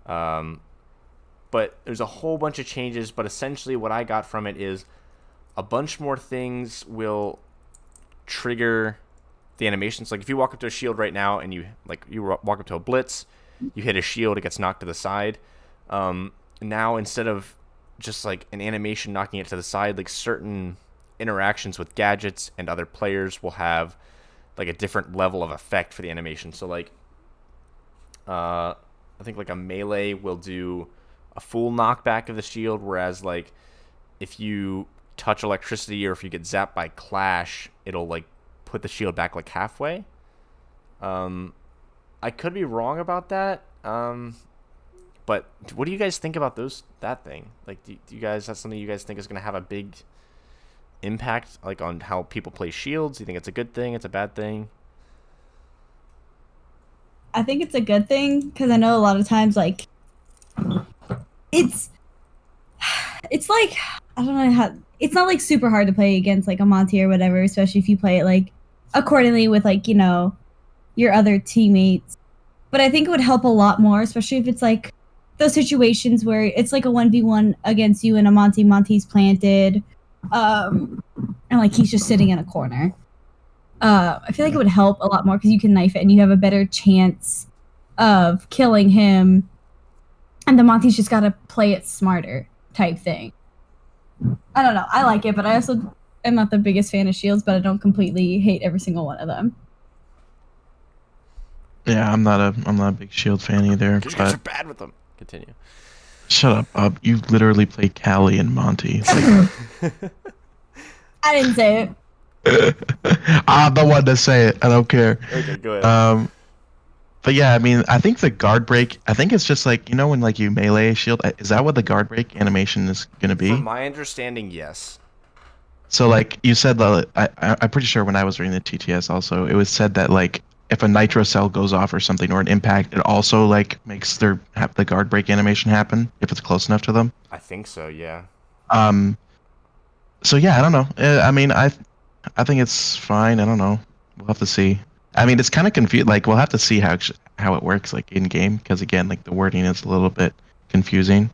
But there's a whole bunch of changes. But essentially, what I got from it is a bunch more things will trigger the animations. Like if you walk up to a shield right now and you walk up to a blitz, you hit a shield, it gets knocked to the side. Now instead of just like an animation knocking it to the side, like certain interactions with gadgets and other players will have like a different level of effect for the animation. So like I think like a melee will do a full knockback of the shield, whereas like if you touch electricity or if you get zapped by clash, it'll like put the shield back like halfway. I could be wrong about that. But what do you guys think about that thing? Like, do you guys, that's something you guys think is going to have a big impact, like, on how people play shields? Do you think it's a good thing? It's a bad thing? I think it's a good thing because I know a lot of times like it's like I don't know how it's not like super hard to play against like a Monty or whatever, especially if you play it like accordingly with like, you know, your other teammates. But I think it would help a lot more, especially if it's like those situations where it's like a 1v1 against you and a Monty's planted, and like he's just sitting in a corner. I feel like it would help a lot more because you can knife it and you have a better chance of killing him. And the Monty's just gotta play it smarter type thing. I don't know. I like it, but I also am not the biggest fan of shields, but I don't completely hate every single one of them. Yeah, I'm not a big shield fan either. You guys are But bad with them. Continue. shut up, Bob. You literally play Callie and Monty. It's like, I didn't say it. I'm the one to say it. I don't care. Okay, go ahead. But yeah, I mean, I think the guard break. I think it's just like, you know, when like you melee a shield. Is that what the guard break animation is gonna be? From my understanding, yes. So like you said, I'm pretty sure when I was reading the TTS also, it was said that like if a nitro cell goes off or something or an impact, it also like makes the guard break animation happen if it's close enough to them. I think so, yeah. So yeah, I don't know. I mean, I think it's fine. I don't know. We'll have to see. I mean, it's kind of confused. Like, we'll have to see how it works, like in game, because again, like the wording is a little bit confusing.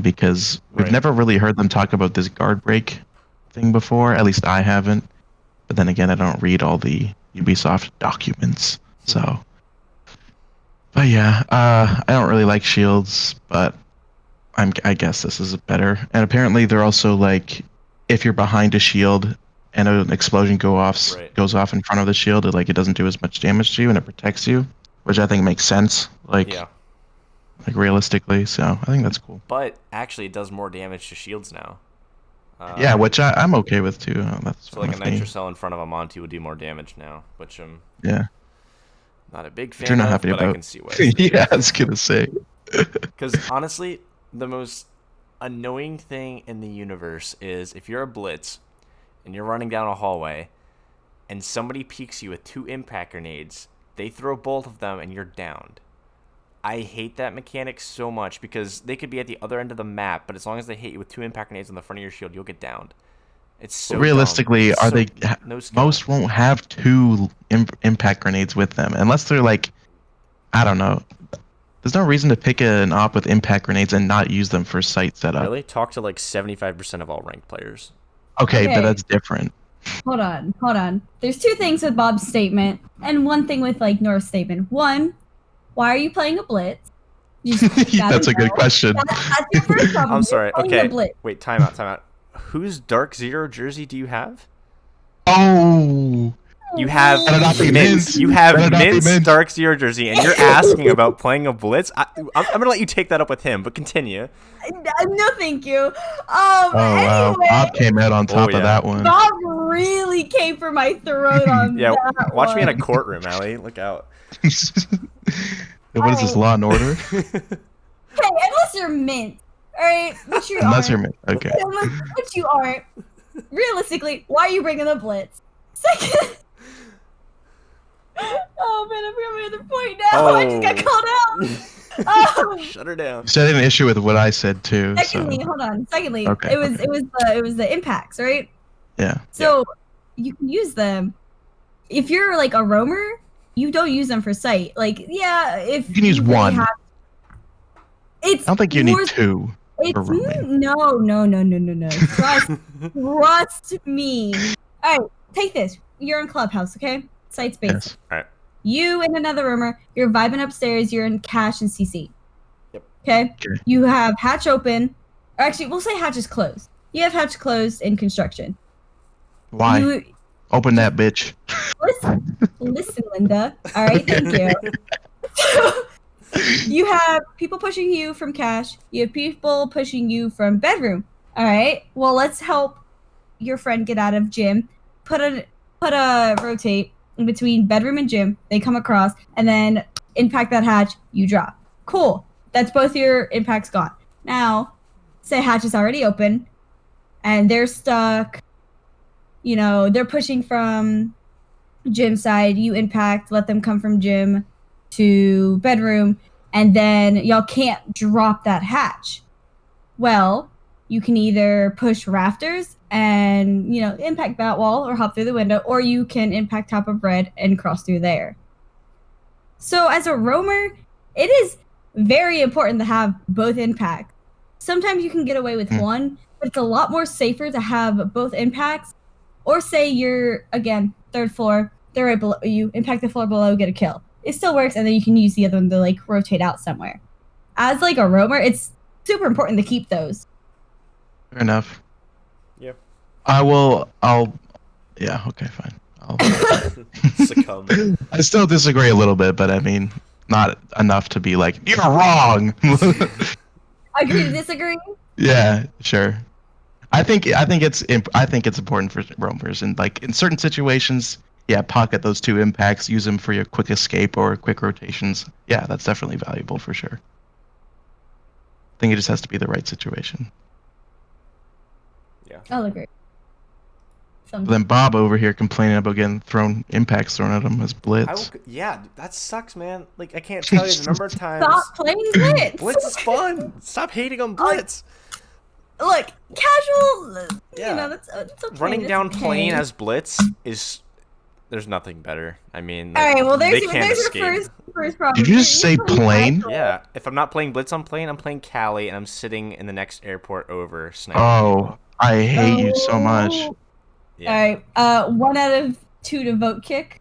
Because we've Right. never really heard them talk about this guard break thing before. At least I haven't. But then again, I don't read all the Ubisoft documents, so. But yeah, I don't really like shields, but I guess this is better. And apparently, they're also like, if you're behind a shield and an explosion Right. goes off in front of the shield, it doesn't do as much damage to you and it protects you, which I think makes sense. Yeah. Like realistically, so I think that's cool. But actually, it does more damage to shields now. Yeah, which I'm okay with too. That's So like a fine with me. nitro cell in front of a Monty would do more damage now, which I'm Yeah, not a big which fan you're not of, happy but I about. can see why. Yeah, I was gonna say. Because honestly, the most annoying thing in the universe is if you're a blitz and you're running down a hallway and somebody peeks you with 2 impact grenades, they throw both of them and you're downed. I hate that mechanic so much because they could be at the other end of the map, but as long as they hit you with 2 impact grenades on the front of your shield, you'll get downed. It's so Realistically, dumb. No skill. most won't have 2 impact grenades with them unless they're like, I don't know. There's no reason to pick an op with impact grenades and not use them for site setup. Really? Talk to like 75% of all ranked players. Okay, but Okay. that's different. Hold on. There's 2 things with Bob's statement and 1 thing with like North's statement. 1, why are you playing a blitz? You just gotta That's a good know. question. That's your first problem. I'm You're sorry. playing Okay. a blitz. Wait, time out. Whose Dark Zero jersey do you have? Oh, You have Better not be Mint's. Mint. You have Better not be Mint's Mint. Dark Zero jersey, and you're asking about playing a blitz. I'm gonna let you take that up with him, but continue. No, thank you. Oh wow, Anyway, Bob came out on top yeah. of that one. Bob really came for my throat on Yeah, that watch me in a one. courtroom, Allie. Look out. What is this, Law and Order? Okay, unless you're Mint, all right, which you Unless aren't. you're okay. Which you aren't. Realistically, why are you bringing the blitz? Second. Oh man, I forgot my other point now. I just got called out. Shut her down. You said an issue with what I said too. Secondly, So hold on. Secondly, Okay, it was the impacts, right? yeah. So you can use them. If you're like a roamer, you don't use them for sight. Like, yeah, if You can use really one. it's I don't think you more- need 2 for It's roaming. no. Trust me. All right, take this. You're in Clubhouse, okay? Site space. Yes. Alright. You and another roomer. You're vibing upstairs. You're in cash and CC. Yep. Okay. Okay. You have hatch open. Or actually, we'll say hatch is closed. You have hatch closed in construction. Why? You, Open that bitch. listen, Linda. All right, thank you. You have people pushing you from cash. You have people pushing you from bedroom. All right. Well, let's help your friend get out of gym. Put a rotate in between bedroom and gym. They come across and then impact that hatch. You drop. Cool. That's both your impacts gone. Now, say hatch is already open, and they're stuck. You know, they're pushing from gym side. You impact. Let them come from gym to bedroom, and then y'all can't drop that hatch. Well, you can either push rafters and, you know, impact that wall or hop through the window, or you can impact top of red and cross through there. So as a roamer, it is very important to have both impacts. Sometimes you can get away with one, but it's a lot more safer to have both impacts. Or say you're, again, 3rd floor, they're right below you, impact the floor below, get a kill. It still works, and then you can use the other one to, like, rotate out somewhere. As, like, a roamer, it's super important to keep those. Fair enough. Yep. Yeah, okay, fine. Succumb. I still disagree a little bit, but I mean, not enough to be like, you're wrong. Agree to disagree? Yeah, sure. I think it's important for roamers, and like in certain situations, yeah, pocket those 2 impacts, use them for your quick escape or quick rotations. Yeah, that's definitely valuable for sure. I think it just has to be the right situation. Yeah. I'll agree. Then Bob over here complaining about getting impacts thrown at him as blitz. Yeah, that sucks, man. Like, I can't tell you the number of times. Stop playing Blitz! Blitz is fun. Stop hating on Blitz. Look, casual, Yeah. you know, that's okay. Running that's down okay. plane as Blitz is There's nothing better. I mean, All right, well, they there's can't your escape. first problem. Did you just say playing plane? casual. Yeah, if I'm not playing Blitz on plane, I'm playing Cali, and I'm sitting in the next airport over sniping Oh, people. I hate you so much. Oh. Yeah. All right, 1 out of 2 to vote kick.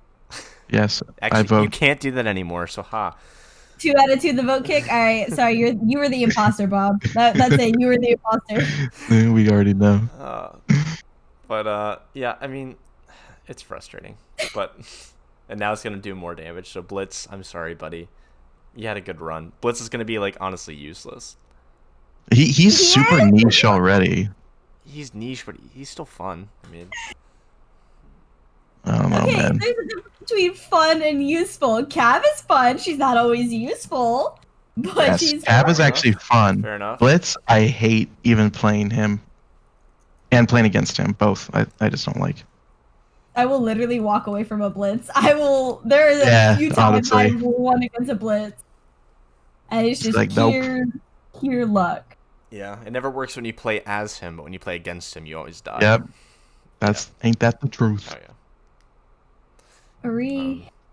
Yes, I Actually, you vote. can't do that anymore, so 2 out of 2 the vote kick. All right, sorry, you were the imposter, Bob. That's it. You were the imposter. We already know. Yeah, I mean, it's frustrating, but and now it's gonna do more damage. So Blitz, I'm sorry, buddy, you had a good run. Blitz is gonna be like honestly useless. He's super Yes! niche already. He's niche, but he's still fun. I mean, I don't know, Okay, man. there's a difference between fun and useful. Cav is fun. She's not always useful, but Yes, she's Cav fun. is actually fun. fair enough. Blitz, I hate even playing him and playing against him. Both, I just don't like. I will literally walk away from a blitz. I will. There are Yeah, a few times honestly. I've won against a blitz, and it's just like, nope. pure luck. Yeah, it never works when you play as him, but when you play against him, you always die. Yep, ain't that the truth? Oh yeah.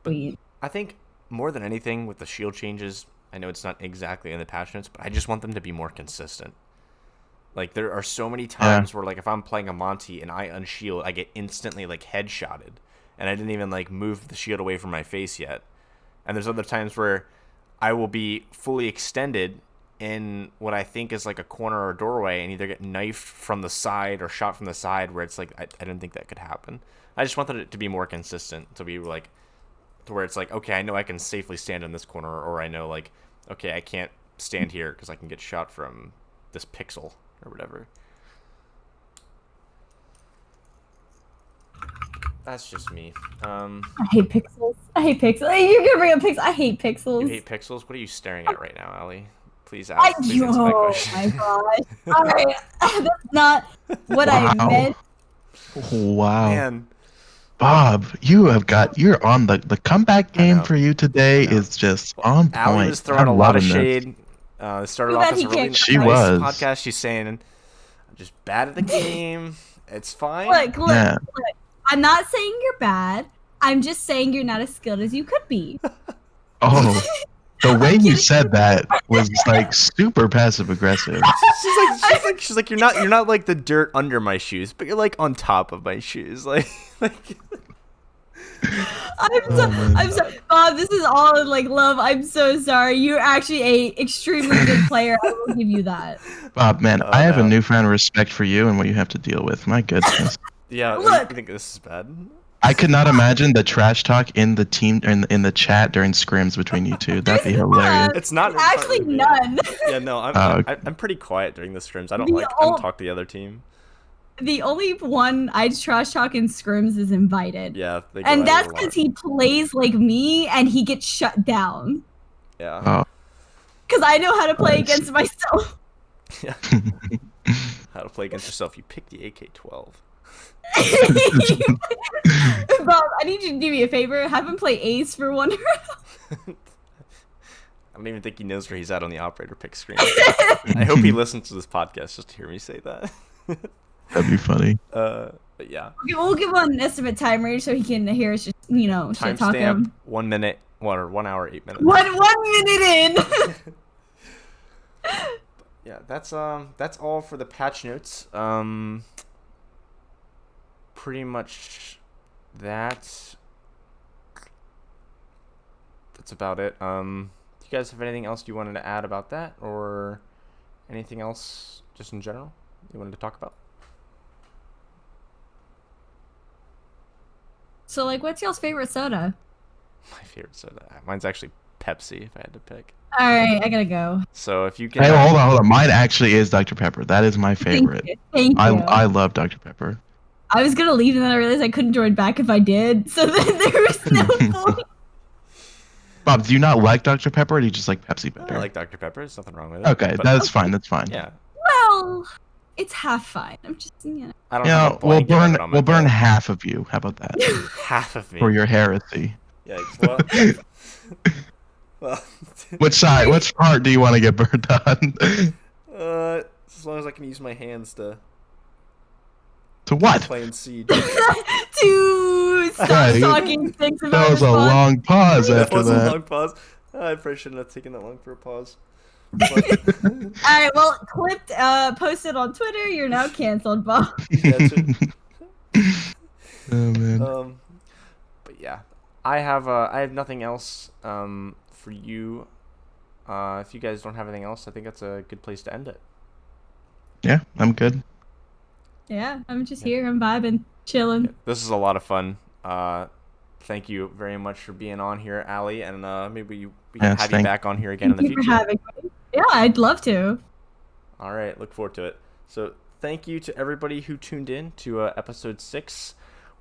Wait. I think more than anything with the shield changes, I know it's not exactly in the patch notes, but I just want them to be more consistent. Like there are so many times where like if I'm playing a Monty and I unshield, I get instantly like headshotted, and I didn't even like move the shield away from my face yet. And there's other times where I will be fully extended in what I think is like a corner or doorway and either get knifed from the side or shot from the side where it's like I didn't think that could happen. I just wanted it to be more consistent, to be like to where it's like, okay, I know I can safely stand in this corner, or I know like, okay, I can't stand here because I can get shot from this pixel or whatever. That's just me. I hate pixels. You're gonna bring up pixels. I hate pixels. You hate pixels? What are you staring at right now, Allie? Please answer my Oh question. my gosh. Alright. That's not what I meant. Wow. Man, Bob, you're on the comeback game know. for you today is just on point. Allie was throwing a I'm lot of loving this. shade. Started Too off bad as he a really can't She nice was. podcast. She's saying, I'm just bad at the game. It's fine. Look. Yeah. I'm not saying you're bad. I'm just saying you're not as skilled as you could be. Oh, the way you kidding. said that was like super passive aggressive. She's like, you're not like the dirt under my shoes, but you're like on top of my shoes. Like I'm so Bob, this is all in like love. I'm so sorry. You're actually a extremely good player. I will give you that. Bob, man, Oh, I have a no. newfound respect for you and what you have to deal with. My goodness. yeah, Look. I think this is bad. I could not imagine the trash talk in the team in the chat during scrims between you two. That'd be hilarious. It's not Actually entirely me. none. Yeah, no, Oh, I'm pretty quiet during the scrims. I The don't talk to the other team. The only one I trash talk in scrims is invited. Yeah, they go And at that's it a lot. because he plays like me and he gets shut down. Yeah. Oh. Because I know how to play Nice. against myself. Yeah. How to play against yourself? You pick the AK-12. Bob, I need you to do me a favor. Have him play Ace for one round. I don't even think he knows where he's at on the operator pick screen. I hope he listens to this podcast just to hear me say that. That'd be funny. But yeah. We'll give him an estimate time range so he can hear us just, shit talk Timestamp him. 1 minute, 1 hour, 8 minutes. 1 minute in. Yeah, that's all for the patch notes. Pretty much that's about it. Do you guys have anything else you wanted to add about that, or anything else just in general you wanted to talk about? So, like, what's y'all's favorite soda? My favorite soda. Mine's actually Pepsi, if I had to pick. All right, I gotta go. So if you can, Hey, hold on. Mine actually is Dr. Pepper. That is my favorite. Thank you. I love Dr. Pepper. I was gonna leave and then I realized I couldn't join back if I did, so then there was no point. Bob, do you not like Dr. Pepper, or do you just like Pepsi better? I like Dr. Pepper. There's nothing wrong with it. Okay, but, that's fine. That's fine. yeah. Well, it's half fine. I'm just, I don't You have a know, we'll blanket of it burn on my we'll burn bed. half of you. How about that? half of me. For your heresy. Yikes. Well, Which part do you want to get burned on? as long as I can use my hands to To what? play and siege. to stops you- talking, thinks That about was a response. long pause That after was a that. long pause. I probably shouldn't have taken that long for a pause. All right, well, clipped, posted on Twitter. You're now canceled, Bob. That's it. Oh man. But yeah, I have nothing else for you. If you guys don't have anything else, I think that's a good place to end it. Yeah, I'm good. Yeah, I'm just here. I'm vibing, chilling. This is a lot of fun. Thank you very much for being on here, Allie, and maybe we can Yes, have you thank back on here again in Thank the you for future. having me. Yeah, I'd love to. All right, look forward to it. So thank you to everybody who tuned in to episode 6.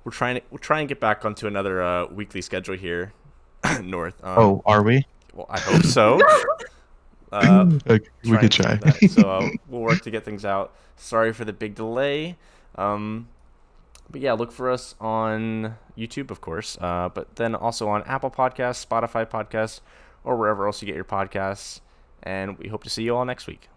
We're trying and get back onto another weekly schedule here, North. Oh, are we? Well, I hope so. Okay, we could Trying try. to do that. So we'll work to get things out. Sorry for the big delay. But yeah, look for us on YouTube, of course, but then also on Apple Podcasts, Spotify Podcasts, or wherever else you get your podcasts. And we hope to see you all next week.